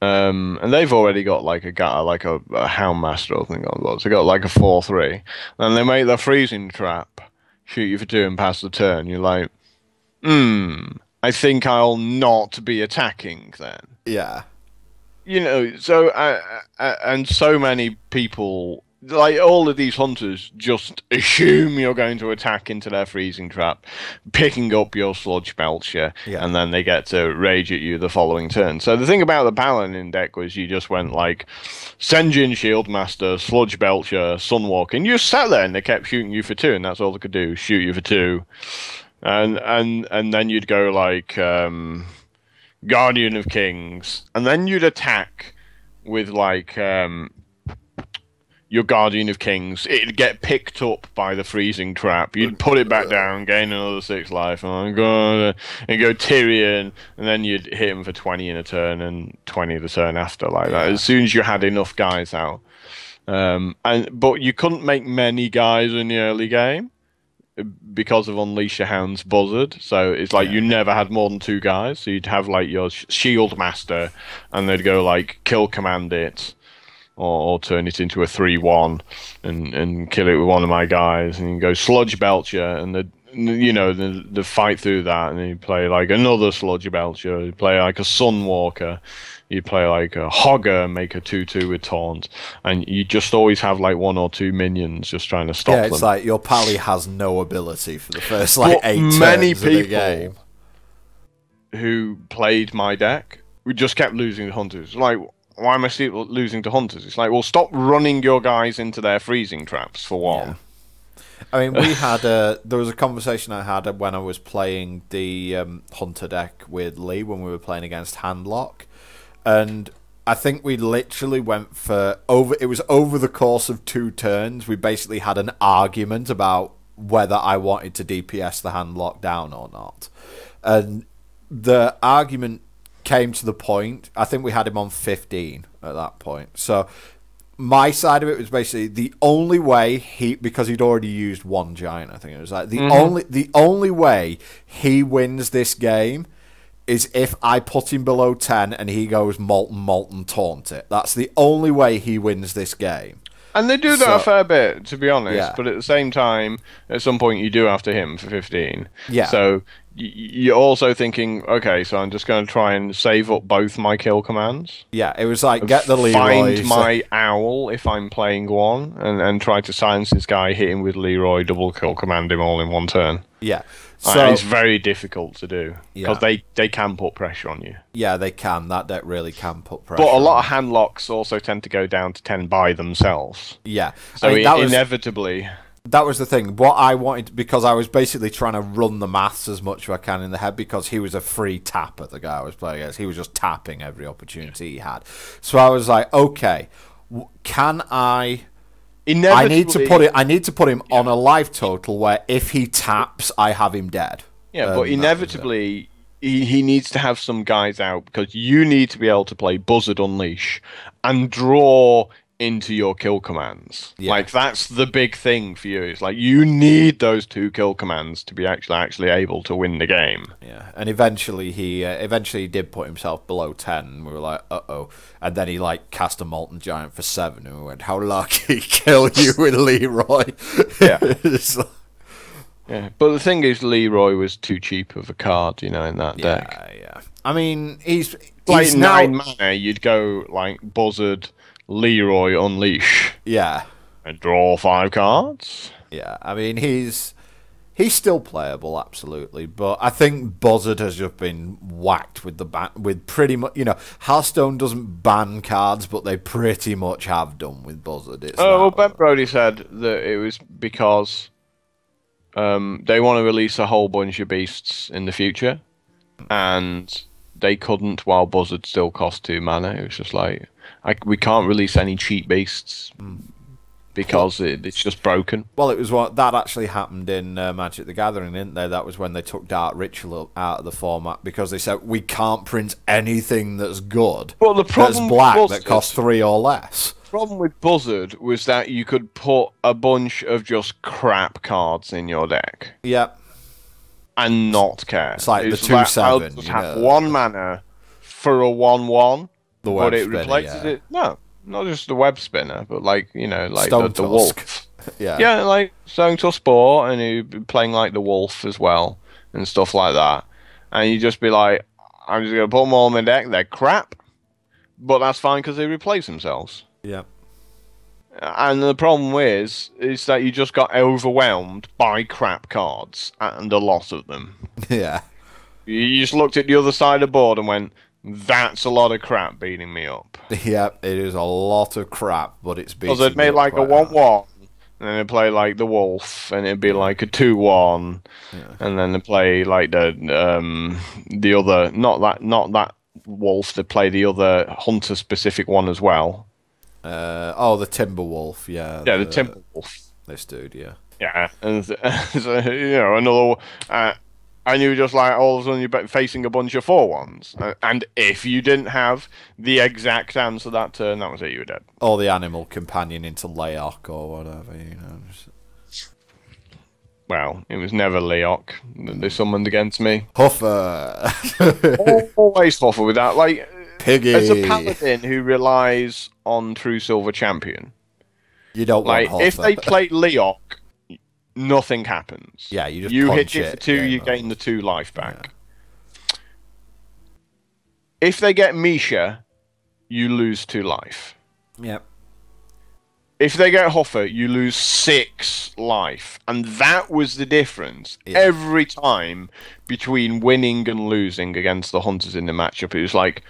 and they've already got like a Houndmaster or something. They got like a 4/3, and they make the Freezing Trap, shoot you for 2 and pass the turn. You're like, I think I'll not be attacking then. Yeah. You know, so and so many people, like, all of these Hunters just assume you're going to attack into their Freezing Trap, picking up your Sludge Belcher, and then they get to rage at you the following turn. So the thing about the Paladin deck was you just went like, Sen'jin Shieldmaster, Sludge Belcher, Sunwalker, and you sat there and they kept shooting you for 2, and that's all they could do, shoot you for 2. And then you'd go like Guardian of Kings, and then you'd attack with like your Guardian of Kings. It'd get picked up by the Freezing Trap. You'd put it back down, gain another 6 life, and go Tyrion, and then you'd hit him for 20 in a turn and 20 the turn after, like that. As soon as you had enough guys out, but you couldn't make many guys in the early game because of Unleash Your Hound's Buzzard. So it's like you never had more than 2 guys. So you'd have like your Shield Master, and they'd go like kill command it, or turn it into a 3/1 and kill it with one of my guys, and you go Sludge Belcher, and the fight through that, and you play like another Sludge Belcher, you play like a Sunwalker, you play like a Hogger, make a 2/2 with taunt, and you just always have like 1 or 2 minions just trying to stop them. Yeah, it's like your pally has no ability for the first like 8 turns of the game. Who played my deck, we just kept losing the Hunters. Like, why am I still losing to hunters? It's like, well, stop running your guys into their freezing traps for one. Yeah. I mean, we had there was a conversation I had when I was playing the Hunter deck with Lee when we were playing against Handlock, and I think we literally went for it was over the course of 2 turns. We basically had an argument about whether I wanted to DPS the Handlock down or not, and the argument came to the point. I think we had him on 15 at that point. So my side of it was basically the only way because he'd already used 1 giant, I think it was like the only way he wins this game is if I put him below 10 and he goes molten taunt it. That's the only way he wins this game. And they do that a fair bit, to be honest. Yeah. But at the same time, at some point, you do have to hit him for 15. Yeah. So you're also thinking, okay, so I'm just going to try and save up both my kill commands. Yeah, it was like, get the Leroy. Find my owl if I'm playing one, and try to silence this guy, hit him with Leroy, double kill command him all in 1 turn. Yeah. So it's very difficult to do, because they can put pressure on you. Yeah, they can. That deck really can put pressure But a lot of handlocks also tend to go down to 10 by themselves. Yeah. So inevitably... That was the thing. What I wanted, because I was basically trying to run the maths as much as I can in the head, because he was a free tapper, the guy I was playing against. He was just tapping every opportunity he had. So I was like, okay, can I... I need to put him on a life total where if he taps, I have him dead. Yeah, but inevitably... He needs to have some guys out, because you need to be able to play Buzzard Unleash and draw into your kill commands. Yeah. Like, that's the big thing for you. It's like, you need those 2 kill commands to be actually able to win the game. Yeah, and eventually he did put himself below 10, and we were like, uh-oh. And then he, like, cast a Molten Giant for 7, and we went, how lucky, kill you with Leroy. Yeah. Yeah, but the thing is, Leroy was too cheap of a card, in that deck. Yeah. I mean, he's like now 9 mana, you'd go, like, Buzzard, Leroy, Unleash. Yeah. And draw 5 cards. Yeah, I mean, he's still playable, absolutely, but I think Buzzard has just been whacked with with pretty much, Hearthstone doesn't ban cards, but they pretty much have done with Buzzard. Ben Brody said that it was because they want to release a whole bunch of beasts in the future, and they couldn't while Buzzard still cost 2 mana. It was just like, we can't release any cheap beasts because it's just broken. Well, it was that actually happened in Magic the Gathering, didn't they? That was when they took Dark Ritual out of the format, because they said, we can't print anything that's good, well, the problem that's black, that costs 3 or less. The problem with Buzzard was that you could put a bunch of just crap cards in your deck. Yep. And not care. It's like the 2/7. I'll just have 1 mana for a 1/1. The web but it spinner, replaces it. No, not just the web spinner, but like like Stone the wolf. Yeah, like Stone Tusk Spore, and you'd be playing like the wolf as well and stuff like that. And you just be like, I'm just gonna put them all in my deck. They're crap, but that's fine because they replace themselves. Yeah. And the problem is that you just got overwhelmed by crap cards and a lot of them. Yeah. You just looked at the other side of the board and went, that's a lot of crap beating me up. Yep, it is a lot of crap, but it's beating me up. Because they'd made like a 1/1, and then they'd play like the wolf, and it'd be like a 2/1, and then they'd play like the other, not that wolf, they'd play the other hunter specific one as well. The Timberwolf, yeah. Yeah, the Timberwolf. This dude, yeah. Yeah, and so, another. And you were just like, all of a sudden you're facing a bunch of 4/1s. And if you didn't have the exact answer that turn, that was it, you were dead. Or the animal companion into Leok or whatever, Well, it was never Leok that they summoned against me. Huffer. Always Huffer with that. Like, Piggy. As a paladin who relies on True Silver Champion, you don't want Huffer. If they play Leok, nothing happens. Yeah, you just hit it for 2, you gain the 2 life back. Yeah. If they get Misha, you lose 2 life. Yep. If they get Hoffer, you lose 6 life. And that was the difference every time between winning and losing against the Hunters in the matchup. It was like,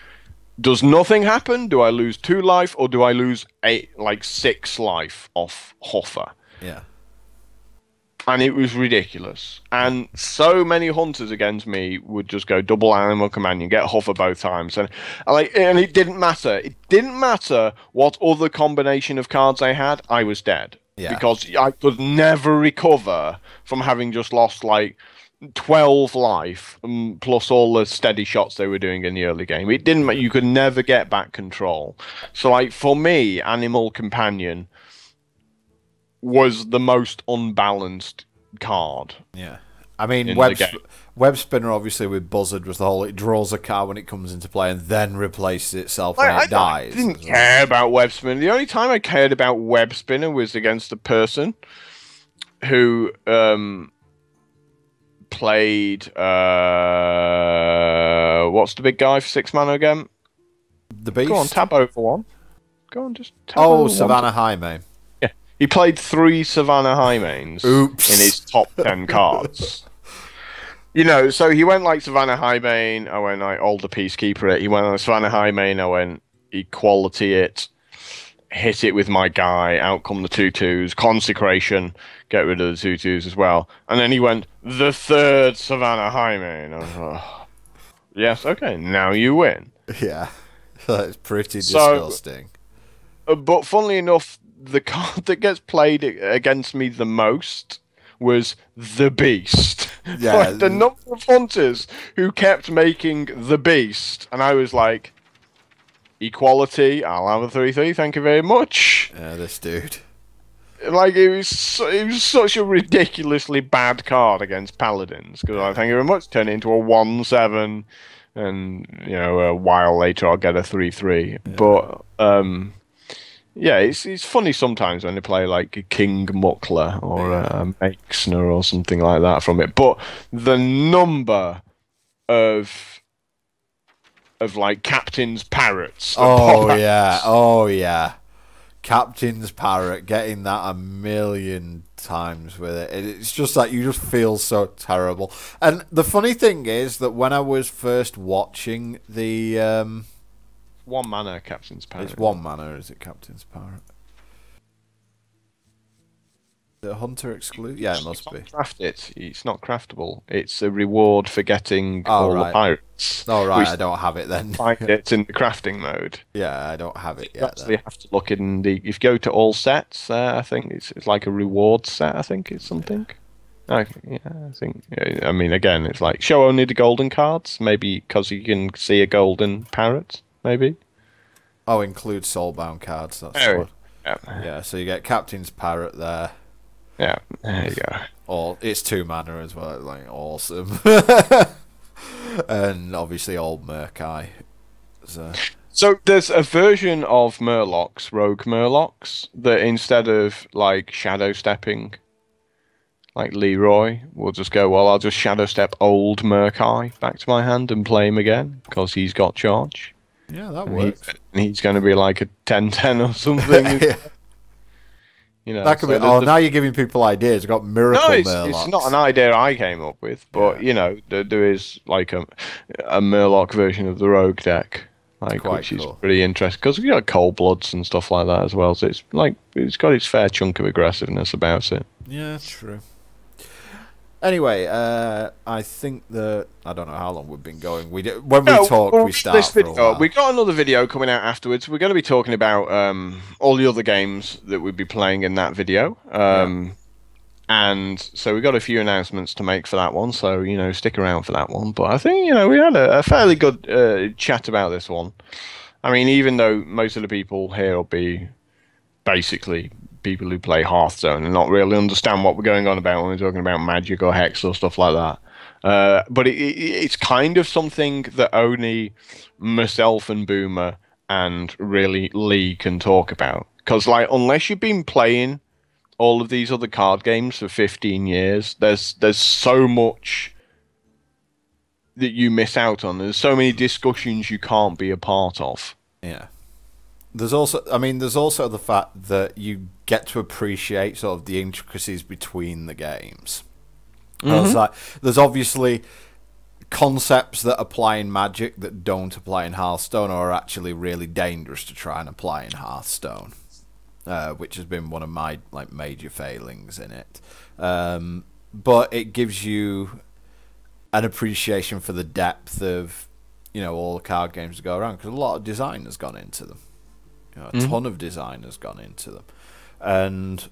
does nothing happen? Do I lose 2 life, or do I lose 6 life off Hoffer? Yeah. And it was ridiculous. And so many hunters against me would just go double animal companion, get Hoffer both times, and it didn't matter. It didn't matter what other combination of cards I had. I was dead. Yeah. Because I could never recover from having just lost like 12 life, plus all the steady shots they were doing in the early game. It didn't. You could never get back control. So, like, for me, Animal Companion was the most unbalanced card. Yeah. I mean, Web Spinner, obviously, with Buzzard, was the whole, it draws a card when it comes into play and then replaces itself when it dies. I didn't care about Web Spinner. The only time I cared about Web Spinner was against a person who played what's the big guy for 6 mana again? The Beast. Go on, tab over one. Go on, just tab over Savannah Highmane. Yeah, he played 3 Savannah Highmanes in his top 10 cards. You know, so he went like Savannah Highmane. I went like Older Peacekeeper it. He went on Savannah Highmane. I went Equality it. Hit it with my guy. Outcome the 2/2s. Consecration. Get rid of the 2/2s as well. And then he went the 3rd Savannah Highmane. I was like, oh, yes, okay, now you win. Yeah, that's pretty disgusting. But funnily enough, the card that gets played against me the most was the Beast. Yeah, like the number of hunters who kept making the Beast, and I was like, Equality, I'll have a 3/3, thank you very much. Yeah, this dude. Like, it was such a ridiculously bad card against Paladins, because I thank you very much, turn it into a 1/7, and, you know, a while later I'll get a 3/3. Yeah. But, yeah, it's funny sometimes when they play like a King Muckler or a Makesner or something like that from it. But the number of like Captain's Parrots. Oh yeah. Captain's Parrot, getting that a million times with it. It's just like, you just feel so terrible. And the funny thing is that when I was first watching the 1 mana Captain's Parrot. It's 1 mana, is it, Captain's Parrot? The Hunter exclude? Yeah, it must be. Craft it. It's not craftable. It's a reward for getting all the pirates. Oh, right, I don't have it then. Find it in the crafting mode. Yeah, I don't have it yet. You actually have to look in the... If you go to all sets, I think it's like a reward set, I think it's something. I mean, again, it's like, show only the golden cards, maybe because you can see a golden parrot, maybe. Oh, include soulbound cards, that's what. Yeah, so you get Captain's Parrot there. Yeah, there you go. It's 2 mana as well, like, awesome. And obviously old Murk-Eye. So there's a version of Murlocs, Rogue Murlocs, that instead of like shadow stepping, like Leroy, will just go, well, I'll just shadow step old Murk-Eye back to my hand and play him again, because he's got charge. Yeah, that works. He's going to be like a 10/10 or something. Yeah. You know, that could be. Oh, now you're giving people ideas. You've got Miracle Murlocs. It's not an idea I came up with, but you know, there is like a Murloc version of the Rogue deck, like, which is pretty interesting, because you got Cold Bloods and stuff like that as well. So it's like, it's got its fair chunk of aggressiveness about it. Yeah, true. Anyway, I think that I don't know how long we've been going. We start for a while. We got another video coming out afterwards. We're going to be talking about all the other games that we'd be playing in that video, and so we got a few announcements to make for that one. So, you know, stick around for that one. But I think, you know, we had a fairly good chat about this one. I mean, even though most of the people here will be basically people who play Hearthstone and not really understand what we're going on about when we're talking about Magic or Hex or stuff like that. But it's kind of something that only myself and Boomer and really Lee can talk about. Because, like, unless you've been playing all of these other card games for 15 years, there's so much that you miss out on. There's so many discussions you can't be a part of. Yeah. There's also the fact that you get to appreciate sort of the intricacies between the games. Mm-hmm. Like, there's obviously concepts that apply in Magic that don't apply in Hearthstone are actually really dangerous to try and apply in Hearthstone, which has been one of my like major failings in it. But it gives you an appreciation for the depth of, you know, all the card games that go around, because a lot of design has gone into them. You know, a ton of design has gone into them, and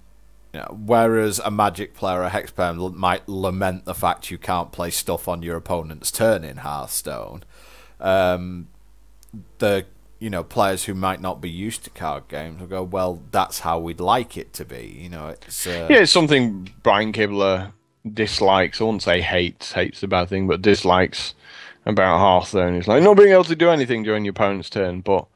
you know, whereas a Magic player or a Hex player might lament the fact you can't play stuff on your opponent's turn in Hearthstone, the players who might not be used to card games will go, well, that's how we'd like it to be. You know, it's it's something Brian Kibler dislikes. I wouldn't say hates a bad thing, but dislikes about Hearthstone. It's like not being able to do anything during your opponent's turn, but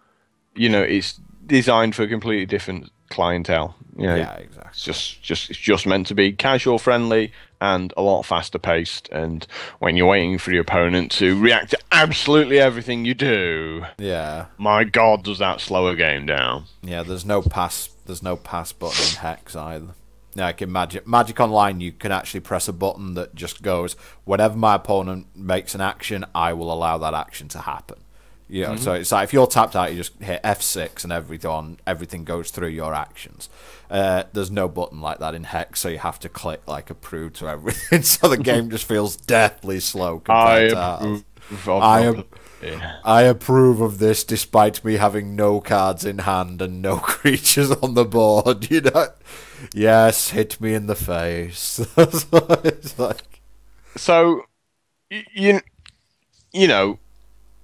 you know, it's designed for a completely different clientele. You know, yeah, exactly. It's just meant to be casual, friendly, and a lot faster paced. And when you're waiting for your opponent to react to absolutely everything you do, yeah, my God, does that slow a game down? Yeah, there's no pass button in Hex either. Yeah, like in Magic Online, you can actually press a button that just goes, whenever my opponent makes an action, I will allow that action to happen. You know, so it's like if you're tapped out, you just hit F6 and everything goes through your actions. There's no button like that in Hex, so you have to click like approve to everything. So the game just feels deathly slow compared to ours. I approve of this, despite me having no cards in hand and no creatures on the board. You know, yes, hit me in the face. It's like, so you know.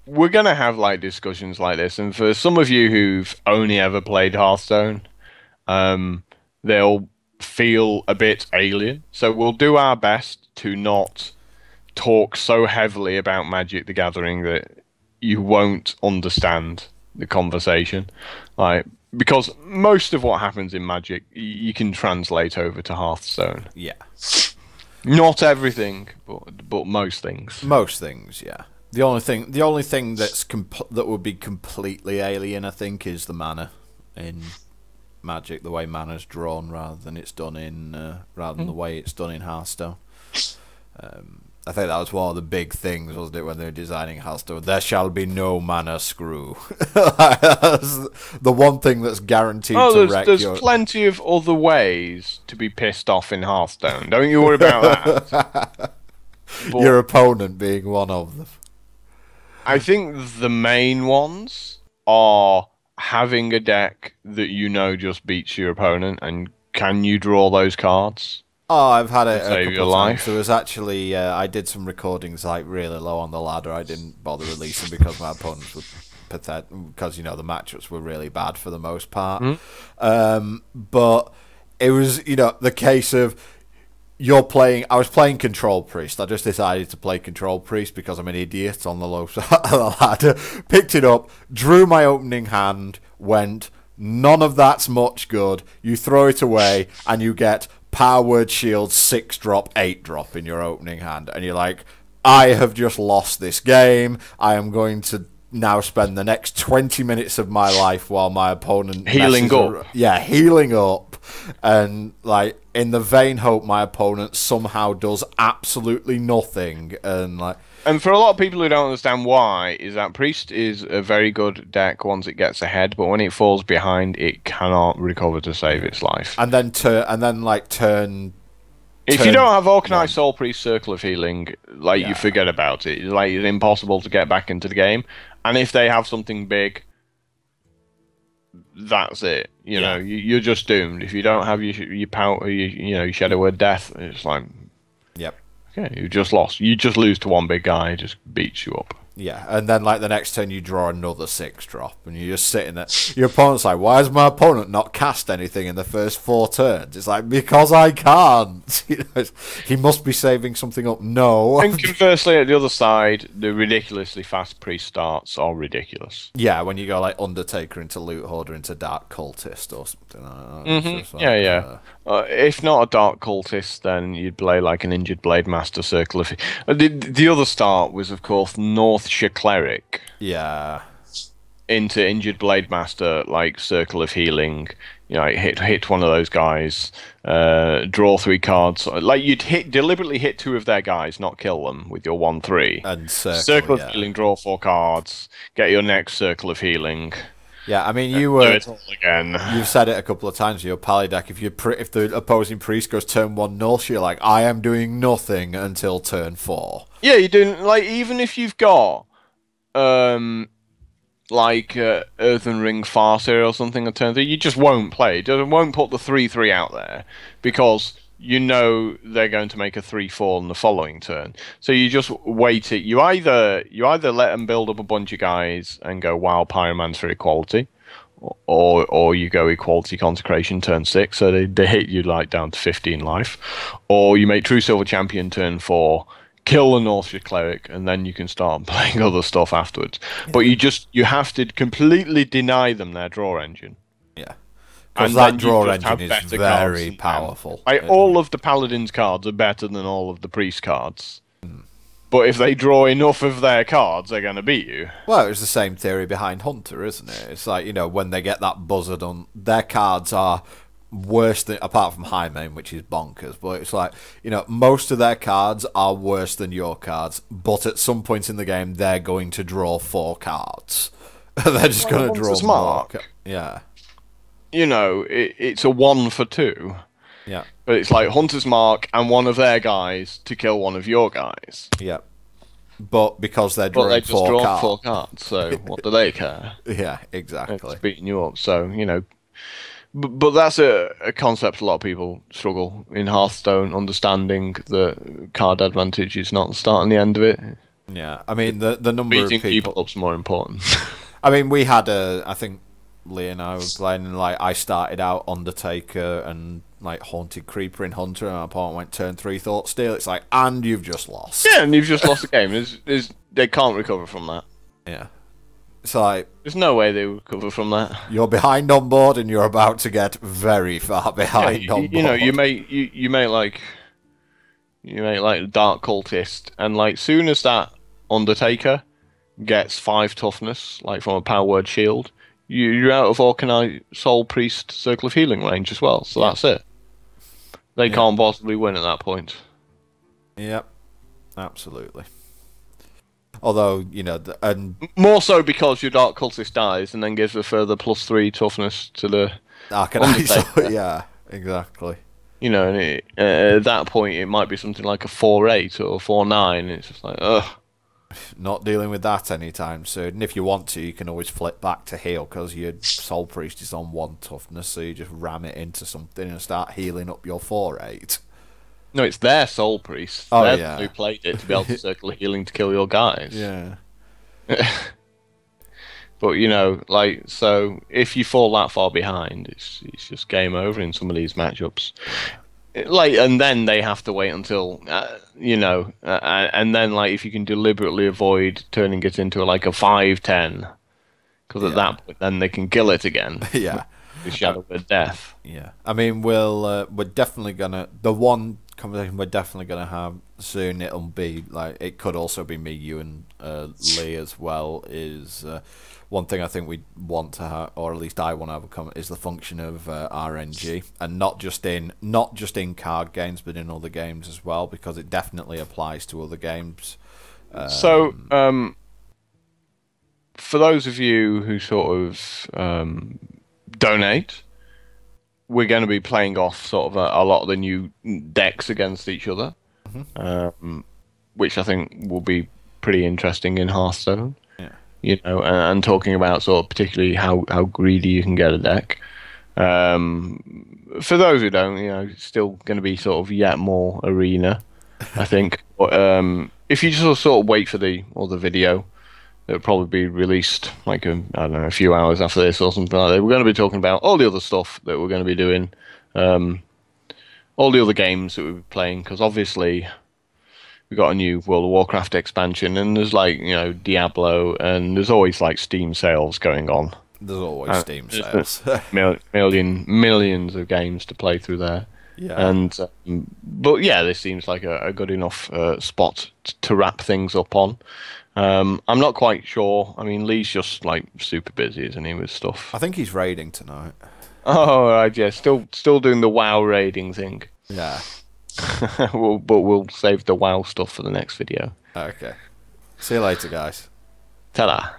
We're going to have like discussions like this, and for some of you who've only ever played Hearthstone, they'll feel a bit alien. So we'll do our best to not talk so heavily about Magic the Gathering that you won't understand the conversation. Like, because most of what happens in Magic you can translate over to Hearthstone. Yeah. Not everything, but most things. Most things, yeah. The only thing that would be completely alien, I think, is the mana in Magic. The way mana's drawn rather than the way it's done in Hearthstone. I think that was one of the big things, wasn't it, when they were designing Hearthstone? There shall be no mana screw. That's the one thing that's guaranteed to wreck there's plenty of other ways to be pissed off in Hearthstone. Don't you worry about that. Your opponent being one of them. I think the main ones are having a deck that you know just beats your opponent, and can you draw those cards? Oh, I've had it a Save couple your of life. times. There was actually, I did some recordings like really low on the ladder. I didn't bother releasing because my opponents were pathetic, because, you know, the matchups were really bad for the most part. But it was, you know, the case of, I was playing Control Priest. I just decided to play Control Priest because I'm an idiot on the low side of the ladder. Picked it up, drew my opening hand, went, none of that's much good. You throw it away, and you get Power Word Shield 6-drop, 8-drop in your opening hand. And you're like, I have just lost this game. I am going to now spend the next 20 minutes of my life while my opponent healing up. Healing up. And like in the vain hope my opponent somehow does absolutely nothing. And for a lot of people who don't understand why, is that Priest is a very good deck once it gets ahead, but when it falls behind, it cannot recover to save its life. And then if you don't have Organized Soul Priest Circle of Healing, you forget about it. It's impossible to get back into the game. And if they have something big, that's it. You know, you're just doomed. If you don't have your power, your Shadow Word Death, it's like, yep. Okay, you just lost. You just lose to one big guy, just beats you up. Yeah, and then like the next turn you draw another 6-drop, and you're just sitting there. Your opponent's like, why has my opponent not cast anything in the first 4 turns? It's like, because I can't. You know, he must be saving something up. No. And conversely, at the other side, the ridiculously fast Priest starts are ridiculous. Yeah, when you go like Undertaker into Loot Hoarder into Dark Cultist or something like that. Like, if not a Dark Cultist, then you'd play like an Injured Blade Master Circle of... The other start was, of course, Northshire Cleric. Yeah. into Injured Blade Master, like Circle of Healing. You know, hit one of those guys, draw 3 cards. Like you'd deliberately hit 2 of their guys, not kill them with your 1/3. And Circle of Healing, draw 4 cards, get your next Circle of Healing. Yeah, I mean, do it all again. You've said it a couple of times. Your Pally deck, if the opposing priest goes turn 1 null, you're like, I am doing nothing until turn 4. Yeah, you're doing like even if you've got like Earthen Ring Farseer or something on turn 3, you just won't play. It won't put the 3/3 out there because you know they're going to make a 3/4 on the following turn. So you just wait it. You either let them build up a bunch of guys and go Wild Pyromancer Equality, or you go Equality Consecration turn 6, so they hit you like down to 15 life, or you make True Silver Champion turn 4. Kill the Northshire Cleric, and then you can start playing other stuff afterwards. Yeah. But you have to completely deny them their draw engine. Yeah. Because that draw engine is very powerful. Like, all of the Paladin's cards are better than all of the Priest cards. But if they draw enough of their cards, they're going to beat you. Well, it's the same theory behind Hunter, isn't it? It's like, you know, when they get that buzzard on, their cards are worse than, apart from Highmane, which is bonkers, but it's like, you know, most of their cards are worse than your cards, but at some point in the game they're going to draw 4 cards. They're just going to draw more. Yeah. You know, it's a 1 for 2. Yeah. But it's like Hunter's Mark and one of their guys to kill one of your guys. Yeah. But because they're drawing 4 cards. But they just draw 4 cards, so what do they care? Yeah, exactly. It's beating you up, so, you know. But that's a concept a lot of people struggle in Hearthstone, understanding that card advantage is not the start and the end of it. Yeah, I mean, the number Beating of people up's more important. I mean, we had I think Lee and I were playing, and like I started out Undertaker and like Haunted Creeper in Hunter, and my opponent went turn 3 Thought Steal. It's like, and you've just lost. Yeah, and you've just lost the game. They can't recover from that. Yeah. It's like, there's no way they would recover from that. You're behind on board, and you're about to get very far behind on board. You know, you may like Dark Cultist, and like soon as that Undertaker gets 5 toughness, like from a power word shield, you're out of Organized Soul Priest Circle of Healing range as well. So that's it. They can't possibly win at that point. Yep, absolutely. Although, you know, and more so because your Dark Cultist dies and then gives a further +3 toughness to the Undertaker. Yeah, exactly. You know, and at that point it might be something like a 4/8 or 4/9. It's just like, ugh. Not dealing with that anytime soon. And if you want to, you can always flip back to heal, because your Soul Priest is on 1 toughness, so you just ram it into something and start healing up your 4/8. No, it's their Soul Priest. Oh, They're yeah. who played it to be able to circle healing to kill your guys. Yeah. But, you know, like, so if you fall that far behind, it's just game over in some of these matchups. Like, and then they have to wait until, you know, and then, like, if you can deliberately avoid turning it into, like, a 5/10, because at that point, then they can kill it again. Yeah. The Shadow of Death. Yeah. I mean, we're definitely gonna, the one conversation we're definitely gonna have soon, it'll be, like, it could also be me, you, and Lee as well, is one thing I think we want to have, or at least I want to have a comment, is the function of RNG, and not just in card games, but in other games as well, because it definitely applies to other games. So, for those of you who sort of donate, we're going to be playing off sort of a lot of the new decks against each other, which I think will be pretty interesting in Hearthstone. You know, and talking about sort of particularly how greedy you can get a deck. For those who don't, you know, it's still going to be sort of yet more arena, I think. But if you just sort of wait for the video, it'll probably be released like I don't know, a few hours after this or something like that. We're going to be talking about all the other stuff that we're going to be doing, all the other games that we'll be playing, because obviously we got a new World of Warcraft expansion, and there's like, you know, Diablo, and there's always like Steam sales going on. There's always Steam sales. Millions of games to play through there. Yeah. And but yeah, this seems like a good enough spot to wrap things up on. I'm not quite sure. I mean, Lee's just like super busy, isn't he, with stuff? I think he's raiding tonight. Oh, right, yeah, still doing the WoW raiding thing. Yeah. But we'll save the WoW stuff for the next video. Okay. See you later, guys. Ta-da.